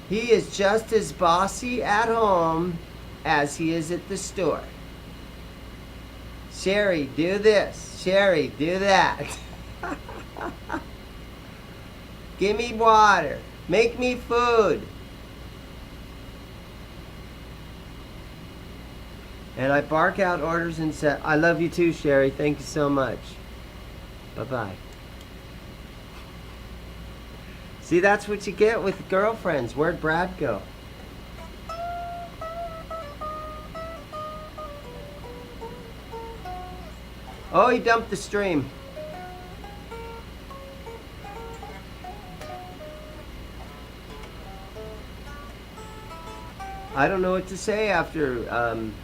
He is just as bossy at home as he is at the store. Sherry, do this. Sherry, do that. Give me water. Make me food. And I bark out orders and say, I love you too, Sherry. Thank you so much. Bye-bye. See, that's what you get with girlfriends. Where'd Brad go? Oh, he dumped the stream. I don't know what to say after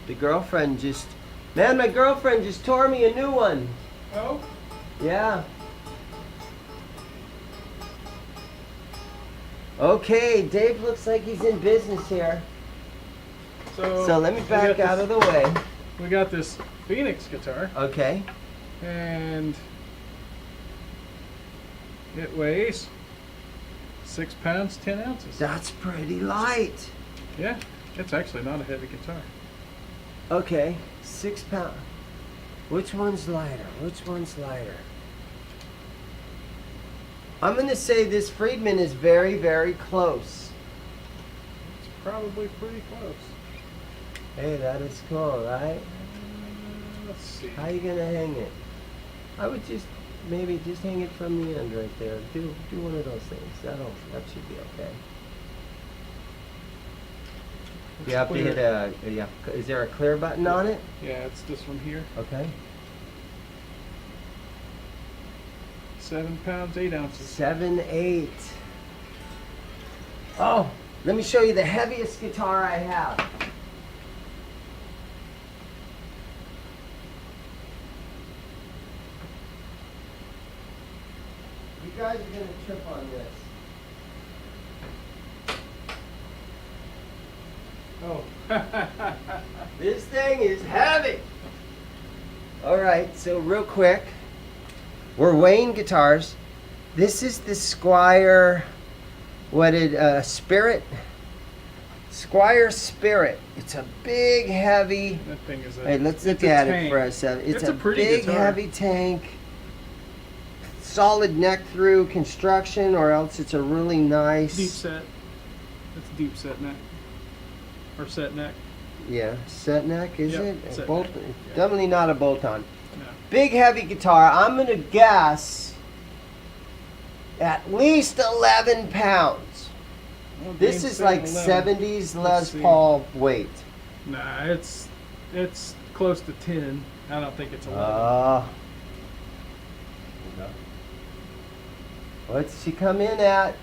the girlfriend just... Man, my girlfriend just tore me a new one. Oh? Yeah. Okay, Dave looks like he's in business here. So let me back out of the way. We got this Phoenix guitar, Okay. and it weighs 6 pounds, 10 ounces. That's pretty light. Yeah, it's actually not a heavy guitar. Okay, 6 pounds. Which one's lighter? Which one's lighter? I'm going to say this Friedman is very, very close. It's probably pretty close. Hey, that is cool, right? Let's see. How you going to hang it? I would just, maybe just hang it from the end right there. Do one of those things. That should be okay. It's You have clear. to hit yeah. Is there a clear button on it? Yeah, it's this one here. Okay. 7 pounds, 8 ounces. 7/8. Oh, let me show you the heaviest guitar I have. You guys are gonna trip on this. Oh. This thing is heavy. All right, so real quick, we're weighing guitars. This is the Squire, Spirit? Squire Spirit. It's a big, heavy. That thing is a. Hey, let's it's look a at it tank. for a second. It's It's a a pretty big, guitar. heavy tank. Solid neck through construction, or else it's a really nice. Deep set. It's deep set neck. Or set neck. Yeah, set neck, is Yep, it? set Bolt, neck, yeah. Definitely not a bolt-on. No. Big heavy guitar. I'm gonna guess at least 11 pounds. Well, This James is said like 11. 70s Let's Les see. Paul weight. Nah, it's close to 10. I don't think it's 11. What's she come in at?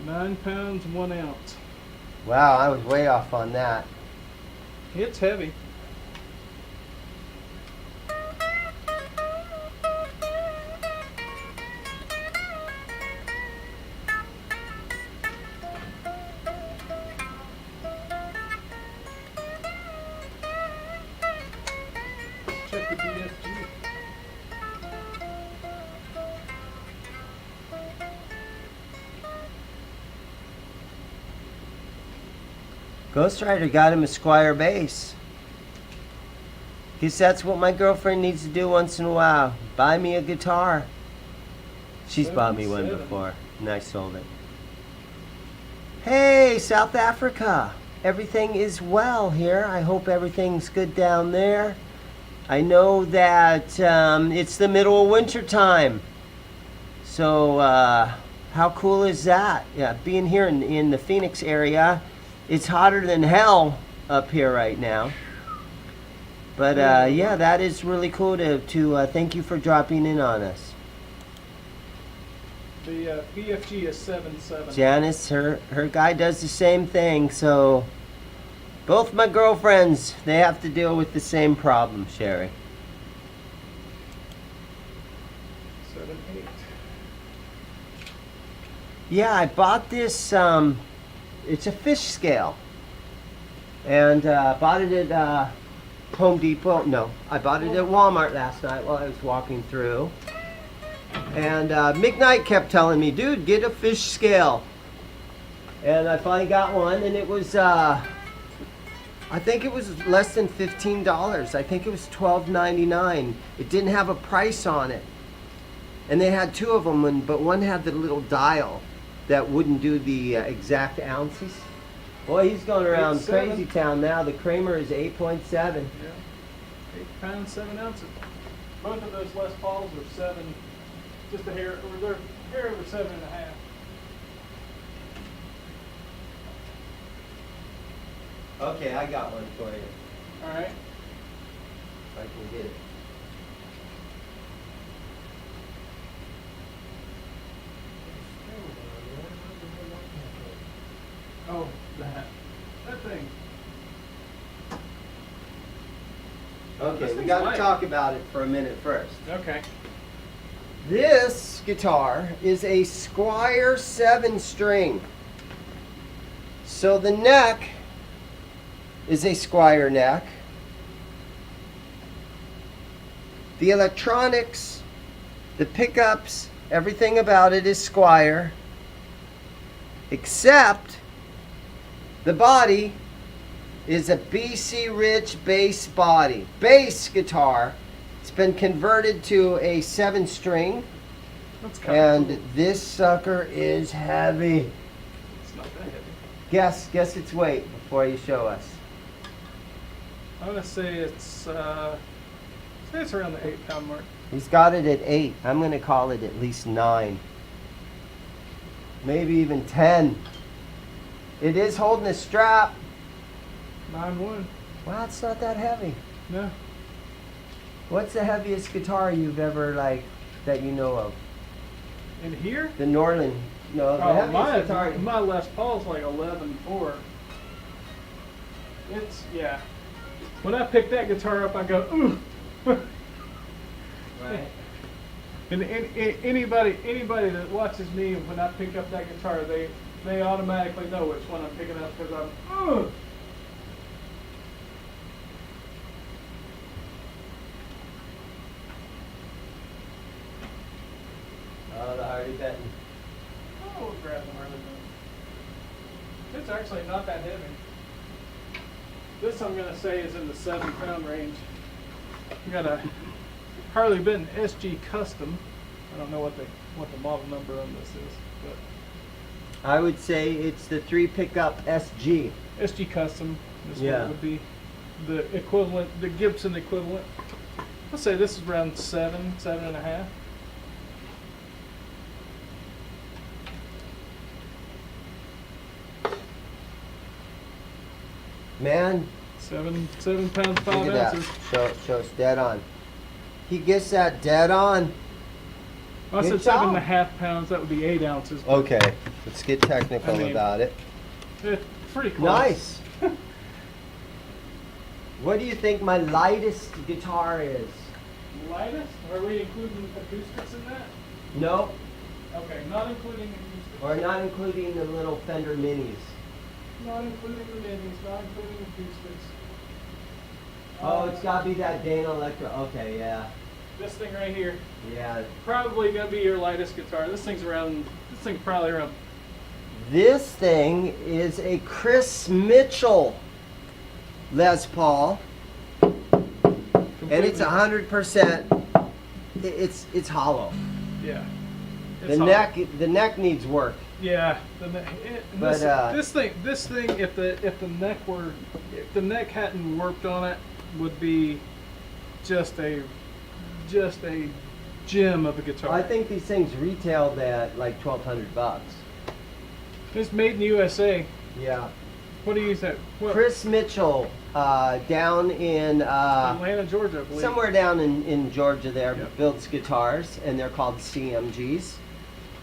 9 pounds, 1 ounce. Wow, I was way off on that. It's heavy. Check the BFG. Ghostwriter got him a Squire bass. Guess that's what my girlfriend needs to do once in a while. Buy me a guitar. She's bought me one 7.7. before, and I sold it. Hey, South Africa. Everything is well here. I hope everything's good down there. I know that it's the middle of winter time. So, how cool is that? Yeah, being here in the Phoenix area, it's hotter than hell up here right now. But yeah, that is really cool to thank you for dropping in on us. The BFG is 7.7. Janice, her guy does the same thing, so both my girlfriends, they have to deal with the same problem, Sherry. 7.8. Yeah, I bought this, it's a fish scale. And bought it at Home Depot. No, I bought it at Walmart last night while I was walking through. And Mick Knight kept telling me, dude, get a fish scale. And I finally got one, and it was, I think it was less than $15. I think it was $12.99. It didn't have a price on it. And they had two of them, but one had the little dial that wouldn't do the exact ounces. Boy, he's going around 8.7. crazy town now. The Kramer is 8.7. Yeah. 8 pounds, 7 ounces. Both of those Les Pauls are 7, just a hair, or they're hair over 7.5. Okay, I got one for you. All right. If I can get it. Oh, that thing. Okay, This we thing's got to light. talk about it for a minute first. Okay. This guitar is a Squire 7-string. So the neck is a Squire neck. The electronics, the pickups, everything about it is Squire, except the body is a BC Rich bass body. Bass guitar. It's been converted to a 7-string. That's kind of And cool. this sucker is heavy. It's not that heavy. Guess its weight before you show us. I'm gonna say it's around the 8-pound mark. He's got it at 8. I'm going to call it at least 9. Maybe even 10. It is holding a strap. 9-1. Wow, it's not that heavy. No. What's the heaviest guitar you've ever, that you know of? In here? The Norland. No, the Oh, heaviest guitar. my Les Paul's like 11.4. It's, yeah. When I pick that guitar up, I go, ooh. Right. And anybody that watches me, when I pick up that guitar, they automatically know which one I'm picking up because I'm, ooh. Oh, the Hardy Benton. Oh, we'll grab the Harley Benton. It's actually not that heavy. This I'm gonna say is in the 7-pound range. We got a Harley Benton SG Custom. I don't know what the model number on this is, but I would say it's the 3 pickup SG. SG Custom is what Yeah. it would be. The equivalent, the Gibson equivalent. Let's say this is around 7.5. Man, 7 pounds, look 5 at that. ounces. Show us dead on. He gets that dead on. I said Good job. 7.5 pounds. That would be 8 ounces. Okay, let's get technical I mean- about it. It's pretty close. Nice. What do you think my lightest guitar is? Lightest? Are we including acoustics in that? Nope. Okay, not including acoustics. Or not including the little Fender Minis. Not including the minis, not including acoustics. Oh, it's got to be that Dana Electro. Okay, yeah. This thing right here, Yeah. probably gonna be your lightest guitar. This thing's probably around. This thing is a Chris Mitchell Les Paul. And it's 100%. It's hollow. Yeah. The It's neck the neck needs work. Yeah, But, this thing, if the neck hadn't worked on it, would be just a gem of a guitar. I think these things retailed at like $1,200. It's made in USA. Yeah. What do you think? What, Chris Mitchell down in Atlanta, Georgia, I believe. somewhere down in Georgia there Yep. builds guitars, and they're called CMGs,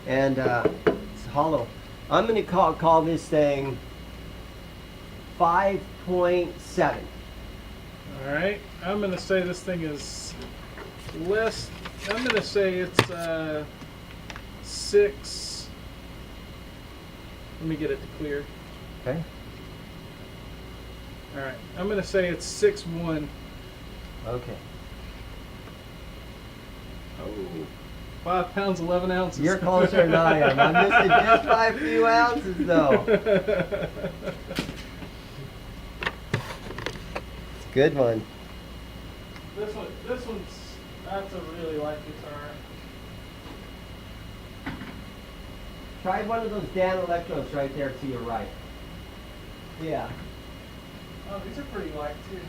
and it's hollow. I'm gonna call this thing 5.7. All right, I'm gonna say this thing is less. I'm gonna say it's 6. Let me get it to clear. Okay. All right, I'm gonna say it's 6'1". Okay. Oh, 5 pounds 11 ounces. You're closer than I am. I'm missing just by a few ounces though. It's a good one. This one's that's a really light guitar. Try one of those Dan Electros right there to your right. Yeah. Oh, these are pretty light too.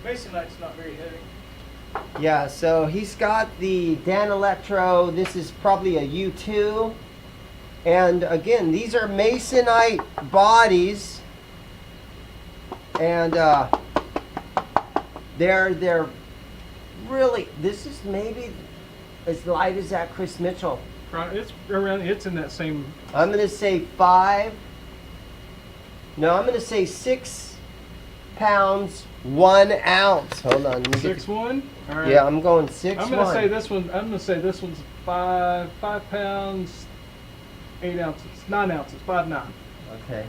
Masonite's not very heavy. Yeah, so he's got the Dan Electro. This is probably a U2. And again, these are Masonite bodies. And they're really, this is maybe as light as that Chris Mitchell. It's around. It's in that same. I'm going to say 5. No, I'm going to say 6 pounds 1 ounce. Hold on. Let me get 6'1". All right. Yeah, I'm going 6'1". I'm gonna say this one. I'm gonna say this one's 5 pounds 8 ounces, 9 ounces, 5'9". Okay.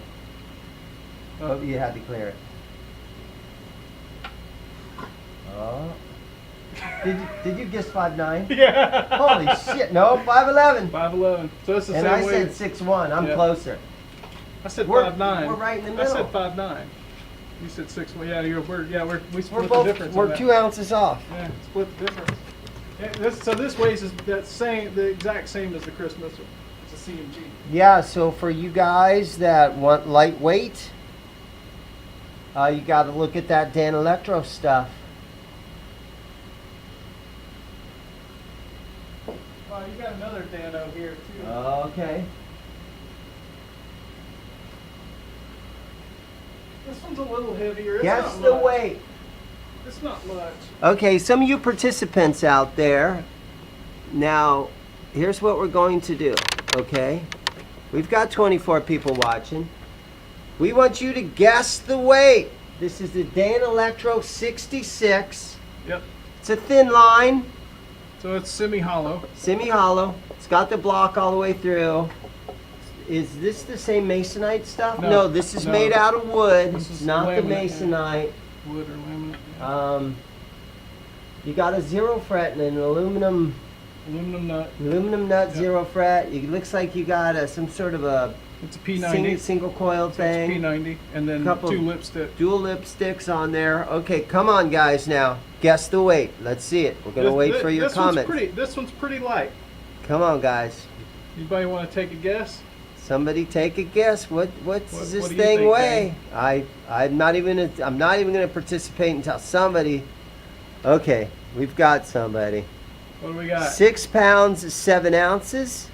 Oh, you had to clear it. Oh. Did you guess 5'9"? Yeah. Holy shit! No, 5'11". 5'11". So it's the And same I way. said 6'1". I'm Yeah. closer. I said We're 5'9". right in the I middle. said 5'9". You said 6. Well, yeah, we split We're the both difference. we're on that. 2 ounces off. Yeah, split the difference. Yeah, so this weighs is the exact same as the Chris Missile. It's a CMG. Yeah, so for you guys that want lightweight, you got to look at that Dan Electro stuff. Oh, you got another Dano here too. Okay. This one's a little heavier. It's Guess not the much. weight. It's not much. Okay, some of you participants out there, now here's what we're going to do, okay? We've got 24 people watching. We want you to guess the weight. This is the Dan Electro 66. Yep. It's a thin line, So it's semi-hollow. semi-hollow. It's got the block all the way through. Is this the same masonite stuff? No, this is no. made out of wood, This is not the laminate, masonite. Wood or laminate. Yeah. You got a 0 fret and an aluminum Aluminum nut. nut, Yep. 0 fret. It looks like you got some sort of a It's a P90. single coil It's thing. P90, and then Couple- 2 lipstick. Dual lipsticks on there. Okay, come on, guys. Now guess the weight. Let's see it. We're gonna wait for your comments. This one's pretty light. Come on, guys. Anybody want to take a guess? Somebody take a guess. What's What this do you thing think, weigh? I'm not even gonna participate until somebody. Okay, we've got somebody. What do we got? 6 pounds 7 ounces.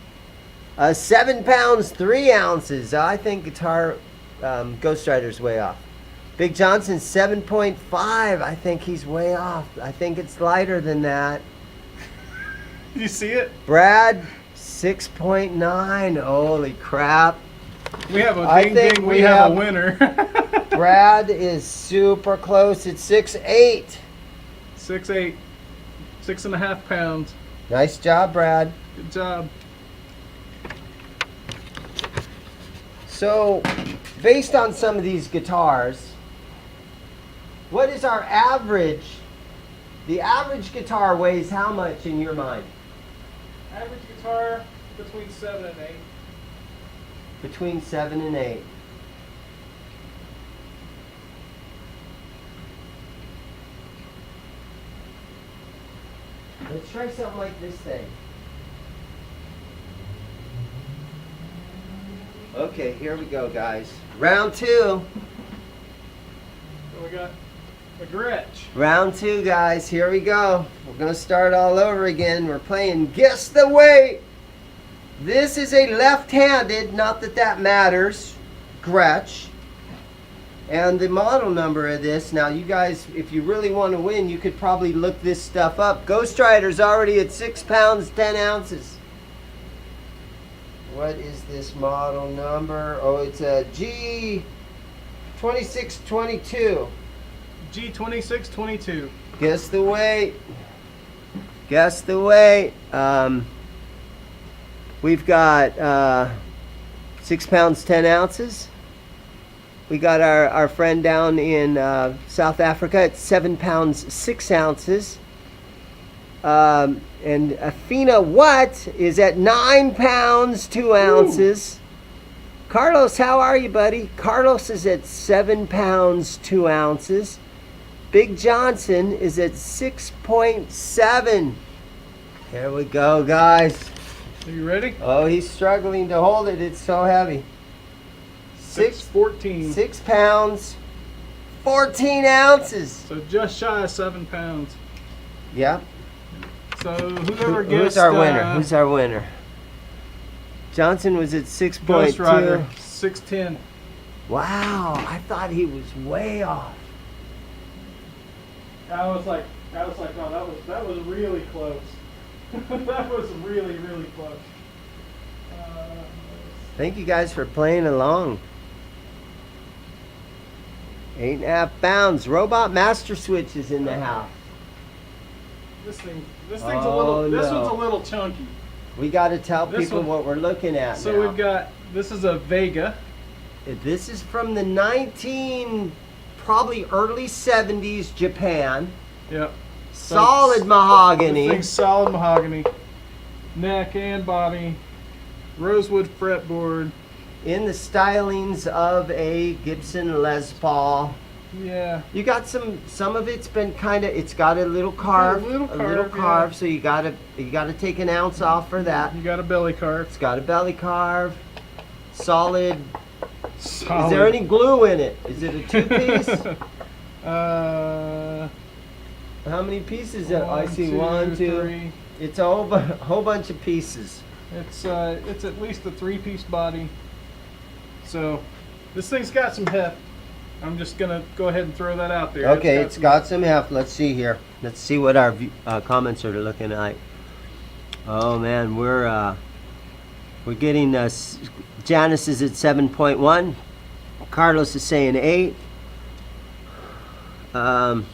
7 pounds 3 ounces. I think Guitar Ghost Rider's way off. Big Johnson 7.5. I think he's way off. I think it's lighter than that. You see it? Brad 6.9. Holy crap. We have a I ding think ding. we We have have- a winner. Brad is super close. It's 6'8". 6'8", 6.5 pounds. Nice job, Brad. Good job. So, based on some of these guitars, what is our average? The average guitar weighs how much in your mind? Average guitar between 7 and 8. Between 7 and 8. Let's try something like this thing. Okay, here we go, guys. Round 2. So we got a Gretsch. Round 2, guys. Here we go. We're going to start all over again. We're playing Guess the Weight. This is a left-handed, not that that matters, Gretsch. And the model number of this, now you guys, if you really want to win, you could probably look this stuff up. Ghost Rider's already at 6 pounds 10 ounces. What is this model number? Oh, it's a G2622. G2622. Guess the weight. Guess the weight. We've got 6 pounds 10 ounces. We got our friend down in South Africa at 7 pounds 6 ounces. And Afina What is at 9 pounds 2 ounces. Ooh. Carlos, how are you, buddy? Carlos is at 7 pounds 2 ounces. Big Johnson is at 6.7. Here we go, guys. Are you ready? Oh, he's struggling to hold it. It's so heavy. 6.14. 6 pounds 14 ounces. So just shy of 7 pounds. Yep. So whoever guessed. Who's our winner? Who's our winner? Johnson was at 6.2. Ghost Rider, 6'10". Wow, I thought he was way off. I was like, oh, that was really close. That was really, really close. Thank you guys for playing along. 8.5 pounds. Robot Master Switch is in the house. This thing's Oh, this no. one's a little chunky. We got to tell This people one- what we're looking at So now. we've got, this is a Vega. This is from the probably early 70s Japan. Yep. Solid This mahogany. thing's solid mahogany. Neck and body. Rosewood fretboard. In the stylings of a Gibson Les Paul. Yeah. You got some of it's been kind of, it's got a little carve, little carve, yeah. so you gotta take an ounce off for that. You got a belly carve. It's got a belly carve, solid. Solid. Is there any glue in it? Is it a 2-piece? How many pieces? I see 1, 2. 3. It's a whole bunch of pieces. It's at least a 3-piece body. So this thing's got some heft. I'm just gonna go ahead and throw that out there. Okay, it's got some heft. Let's see here. Let's see what our comments are looking like. Oh man, we're getting Janice is at 7.1. Carlos is saying 8. Can't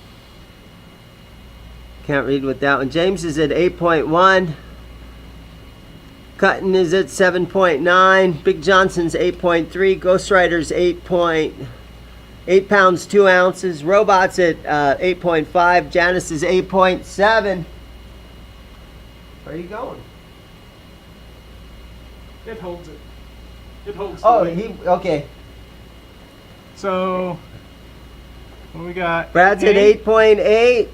read what that one. James is at 8.1. Cutton is at 7.9. Big Johnson's 8.3. Ghost Rider's 8 pounds 2 ounces. Robots at 8.5. Janice is 8.7. Where are you going? It holds it. It holds. Oh, the weight. okay. So what do we got? Brad's at 8.8.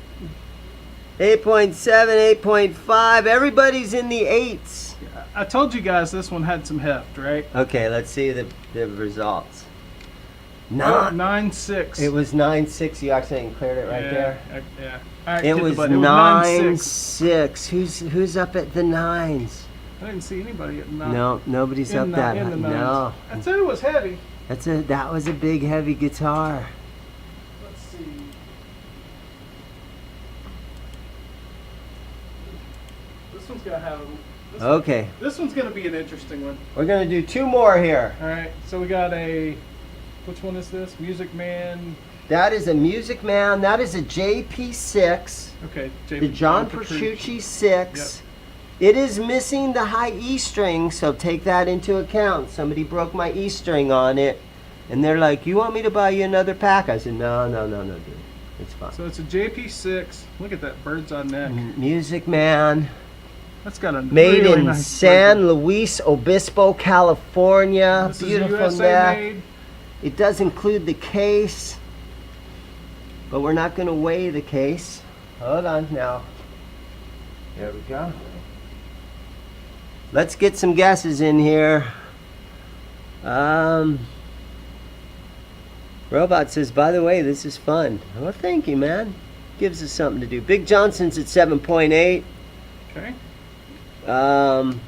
8.7, 8.5. Everybody's in the 8s. I told you guys this one had some heft, right? Okay, let's see the results. 9.6. It was 9.6. You accidentally cleared it right there. Yeah. All right, It hit the was button. 9.6. Who's up at the 9s? I didn't see anybody at 9. No, nobody's up that high. in the 9s. No. I said it was heavy. That was a big heavy guitar. Let's see. This one's gonna have. Okay, This one's gonna be an interesting one. we're gonna do 2 more here. All right. So we got a. Which one is this? Music Man. That is a Music Man. That is a JP6. Okay. The John Petrucci 6. It is missing the high E string, so take that into account. Somebody broke my E string on it, and they're like, "You want me to buy you another pack?" I said, "No, dude, it's fine." So it's a JP6. Look at that bird's eye neck. Music Man, That's got a made really in nice San Luis Obispo, California. This is Beautiful USA neck. made. It does include the case, but we're not going to weigh the case. Hold on now. There we go. Let's get some guesses in here. Robot says, by the way, this is fun. Well, thank you, man. Gives us something to do. Big Johnson's at 7.8. Okay.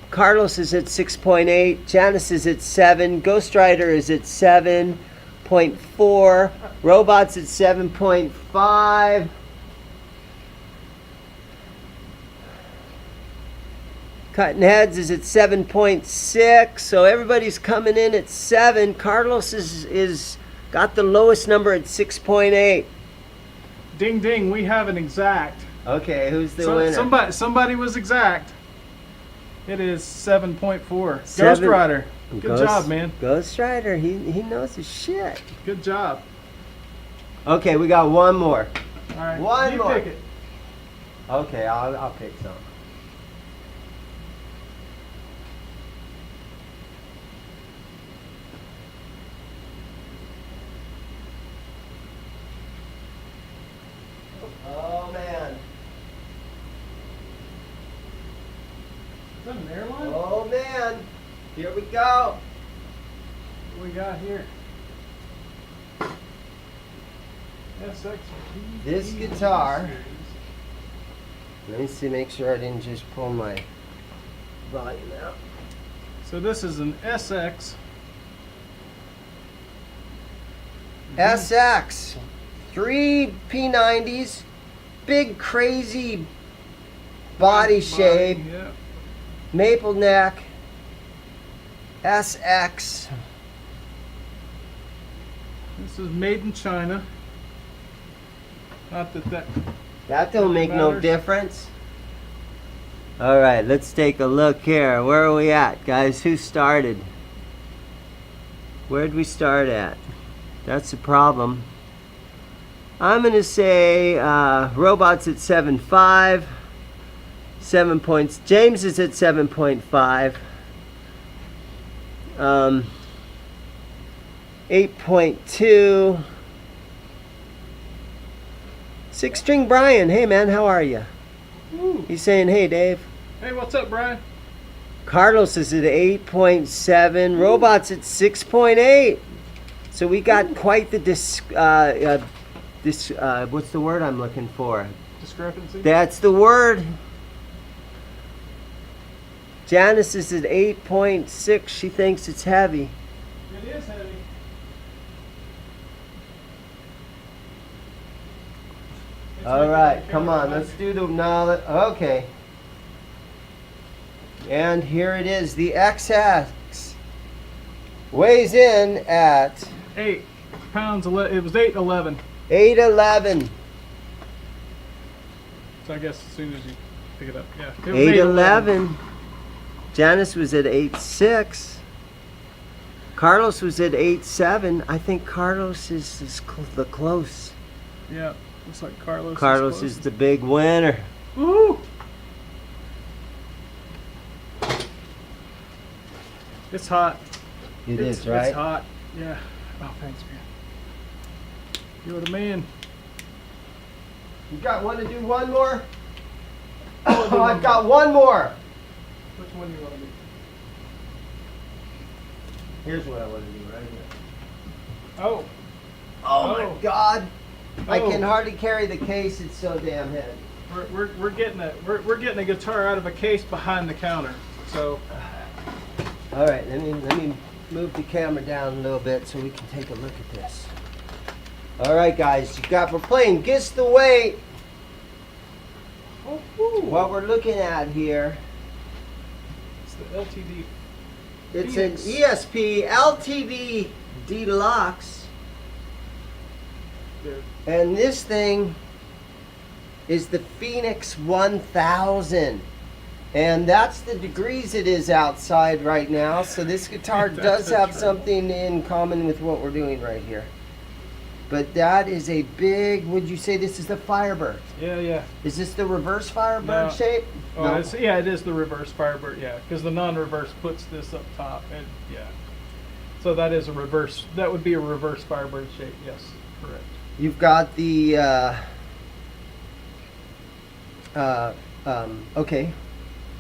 Carlos is at 6.8. Janice is at 7. Ghost Rider is at 7.4. Robots at 7.5. Cutting Heads is at 7.6. So everybody's coming in at 7. Carlos is got the lowest number at 6.8. Ding ding, we have an exact. Okay, who's the winner? Somebody was exact. It is 7.4. Ghost Seven- Rider. Good job, man. Ghost Rider, he knows his shit. Good job. Okay, we got one more. All right. One you more. pick it. Okay, I'll pick some. Oh man. Is that an airline? Oh man. Here we go. What we got here? SX. This guitar. Let me see, make sure I didn't just pull my volume out. So this is an SX. SX. 3 P90s. Big crazy body shape. Yeah. Maple neck. SX. This is made in China. Not that. That don't make no matters. difference. All right, let's take a look here. Where are we at, guys? Who started? Where'd we start at? That's the problem. I'm going to say Robots at 7.5. 7 points. James is at 7.5. 8.2. Six String Brian, hey man, how are you? Ooh. He's saying, hey Dave. Hey, what's up, Brian? Carlos is at 8.7. Robots at 6.8. So we got quite the what's the word I'm looking for? Discrepancy? That's the word. Janice is at 8.6. She thinks it's heavy. It is heavy. It's All making right, the come camera on. Let's do the now. Okay. And here it is. The XX weighs in at 8 pounds. It was 8.11. 811. So I guess as soon as you pick it up, yeah. It was 811. Janice was at 8.6. Carlos was at 8.7. I think Carlos is the close. Yeah, looks like Carlos. Carlos is the big winner. Woo! It's hot. It's right. It's hot. Yeah. Oh, thanks, man. You're the man. You want to do one more? Oh, I've got one more. Which one do you want to do? Here's what I want to do right here. Oh. Oh my God! I Oh. can hardly carry the case. It's so damn heavy. We're getting a guitar out of a case behind the counter. So All right, let me move the camera down a little bit so we can take a look at this. All right, guys, we're playing Guess the Weight. What we're looking at here, it's the LTD. it's an Phoenix. ESP LTD Deluxe, There. and this thing is the Phoenix 1000. And that's the degrees it is outside right now. So this guitar does have true. something in common with what we're doing right here. But that is a big, would you say this is the Firebird? Yeah. Is this the reverse Firebird No. shape? Oh, No. it is the reverse Firebird. Yeah, because the non-reverse puts this up top. And yeah. So that is a reverse. That would be a reverse Firebird shape. Yes, correct. You've got the, okay,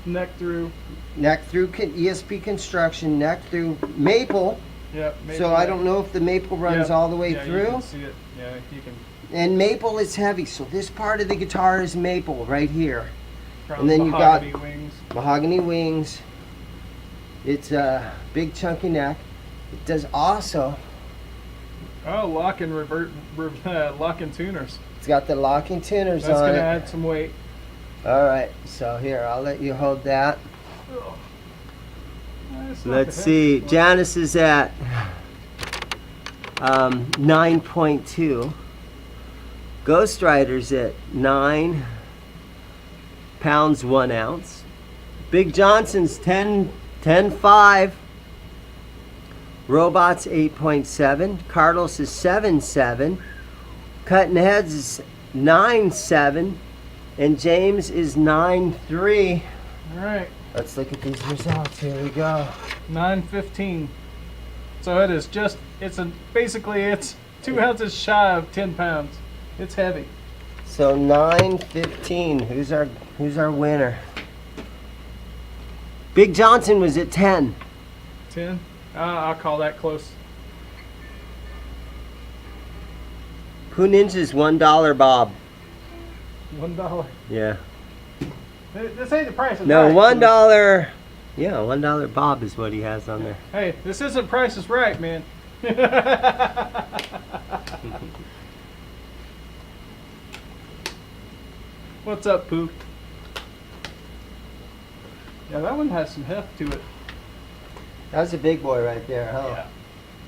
Neck through. neck through ESP construction, neck through maple. Yeah. So I don't know if the maple runs all the way You through. can see it. Yeah, you can. And maple is heavy, so this part of the guitar is maple right here. Crown And then you've got mahogany wings. mahogany wings. It's a big chunky neck. It does also, Oh, lock and revert, lock and tuners. it's got the locking tuners That's on gonna it. add some weight. All right, so here, I'll let you hold that. Ugh. It's not Let's the see, heaviest one. Janice is at 9.2. Ghost Rider's at 9 pounds 1 ounce. Big Johnson's 10.5. Robots 8.7. Carlos is 7.7. Cutting Heads is 9.7. And James is 9.3. All right, Let's look at these results. Here we go. 9:15. So it is just. Basically it's 2 ounces shy of 10 pounds. It's heavy. So 9.15. Who's our winner? Big Johnson was at 10. 10. I'll call that close. Who Ninja's $1 Bob? $1. Yeah. This ain't the price is No, right. $1. Yeah, $1 Bob is what he has on there. Hey, this isn't Price is Right, man. What's up, Pooh? Yeah, that one has some heft to it. That's a big boy right there, huh? Yeah.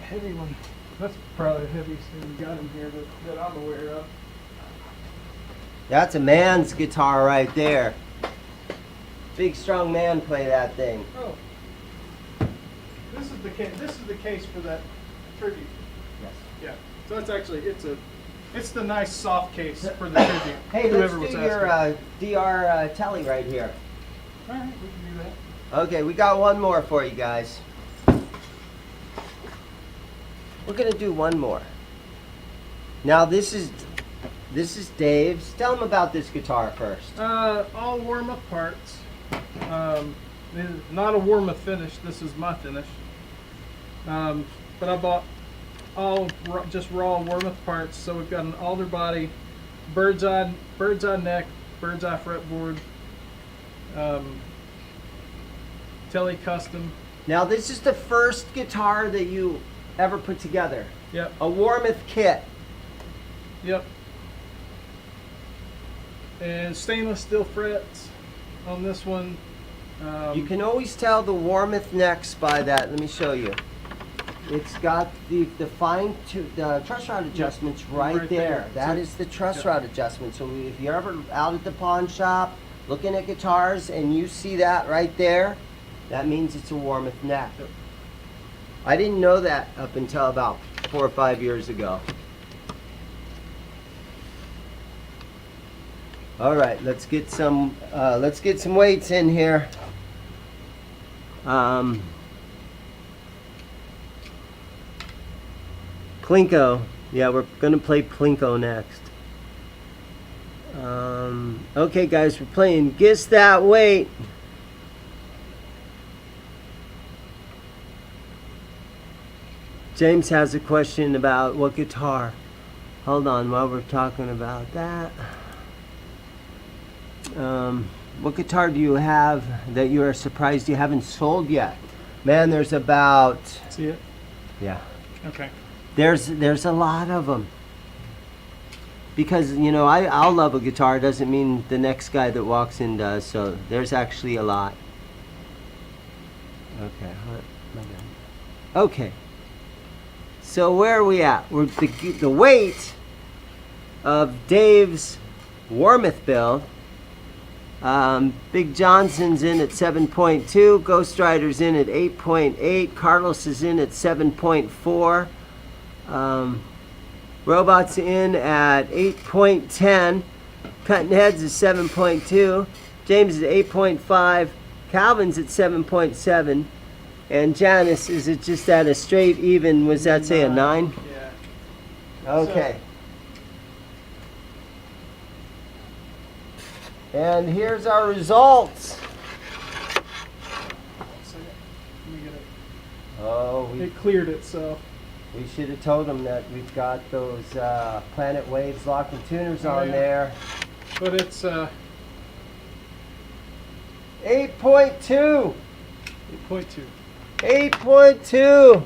Heavy one. That's probably the heaviest thing we got in here that I'm aware of. That's a man's guitar right there. Big strong man play that thing. Oh. This is the case for that tribute. Yes. Yeah. So it's actually it's the nice soft case for the tribute. Hey, Whoever let's was do your asking. DR telly right here. All right, we can do that. Okay, we got one more for you guys. We're gonna do one more. Now this is This is Dave's. Tell him about this guitar first. All warm-up parts. This is not a warm-up finish. This is my finish. But I bought all just raw warm-up parts. So we've got an alder body, bird's eye neck, bird's eye fretboard, Tele Custom. Now, this is the first guitar that you ever put together. Yep. A Warmoth kit. Yep. And stainless steel frets on this one. You can always tell the Warmoth necks by that. Let me show you. It's got the truss rod adjustments right there. That is the truss rod adjustment. So if you're ever out at the pawn shop looking at guitars and you see that right there, that means it's a Warmoth neck. Yep. I didn't know that up until about 4 or 5 years ago. All right, let's get some weights in here. Plinko. Yeah, we're gonna play Plinko next. Okay, guys, we're playing Guess That Weight. James has a question about what guitar. Hold on while we're talking about that. What guitar do you have that you are surprised you haven't sold yet? Man, there's about... See it? Yeah. Okay. There's a lot of them. Because, you know, I'll love a guitar doesn't mean the next guy that walks in does. So there's actually a lot. Okay. Okay. So where are we at? We're the weight of Dave's Warmoth build. Big Johnson's in at 7.2. Ghost Rider's in at 8.8. Carlos is in at 7.4. Robot's in at 8.10. Cutting Heads is 7.2. James is 8.5. Calvin's at 7.7. And Janice is it just at a straight even, was that say a 9? Yeah. Okay. And here's our results. Let me get it. Oh, It cleared itself. we should have told them that we've got those Planet Waves locking tuners Oh, on yeah. there. But it's 8.2. 8.2. 8.2.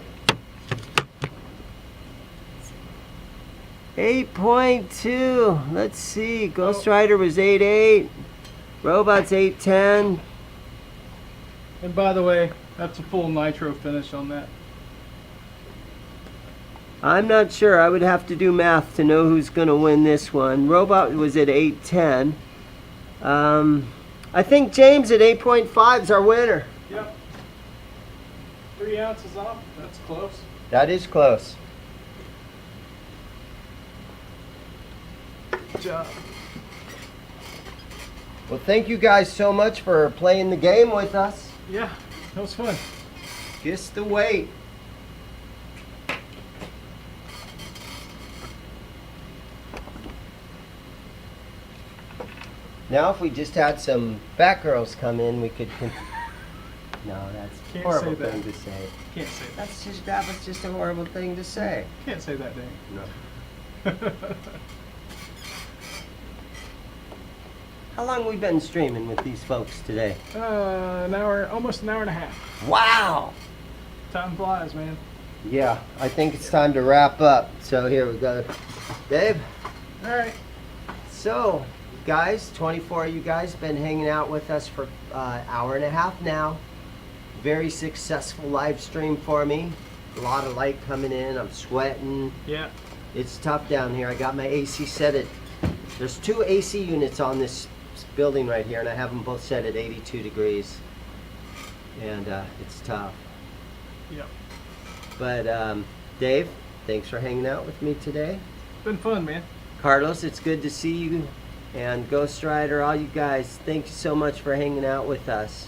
8.2. Let's see. Ghost Rider was 8.8. Robot's 8.10. And by the way, that's a full nitro finish on that. I'm not sure. I would have to do math to know who's going to win this one. Robot was at 8.10. I think James at 8.5 is our winner. Yep. 3 ounces off. That's close. That is close. Good job. Well, thank you guys so much for playing the game with us. Yeah, that was fun. Guess the weight. Now, if we just had some fat girls come in, we could. No, that's a Can't horrible say that. thing to say. Can't say that. That was just a horrible thing to say. Can't say that, Dane. No. How long we been streaming with these folks today? An hour, almost an hour and a half. Wow. Time flies, man. Yeah, I think it's time to wrap up. So here we go, Dave. All right. So, guys, 24 of you guys been hanging out with us for an hour and a half now. Very successful live stream for me. A lot of light coming in. I'm sweating. Yeah. It's tough down here. I got my AC set at. There's 2 AC units on this building right here, and I have them both set at 82 degrees. And it's tough. Yep. But Dave, thanks for hanging out with me today. Been fun, man. Carlos, it's good to see you. And Ghost Rider, all you guys, thank you so much for hanging out with us.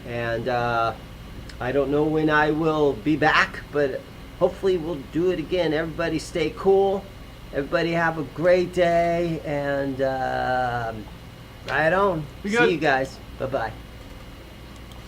And I don't know when I will be back, but hopefully we'll do it again. Everybody stay cool, Everybody have a great day, and right on. Be See good. you guys. Bye-bye.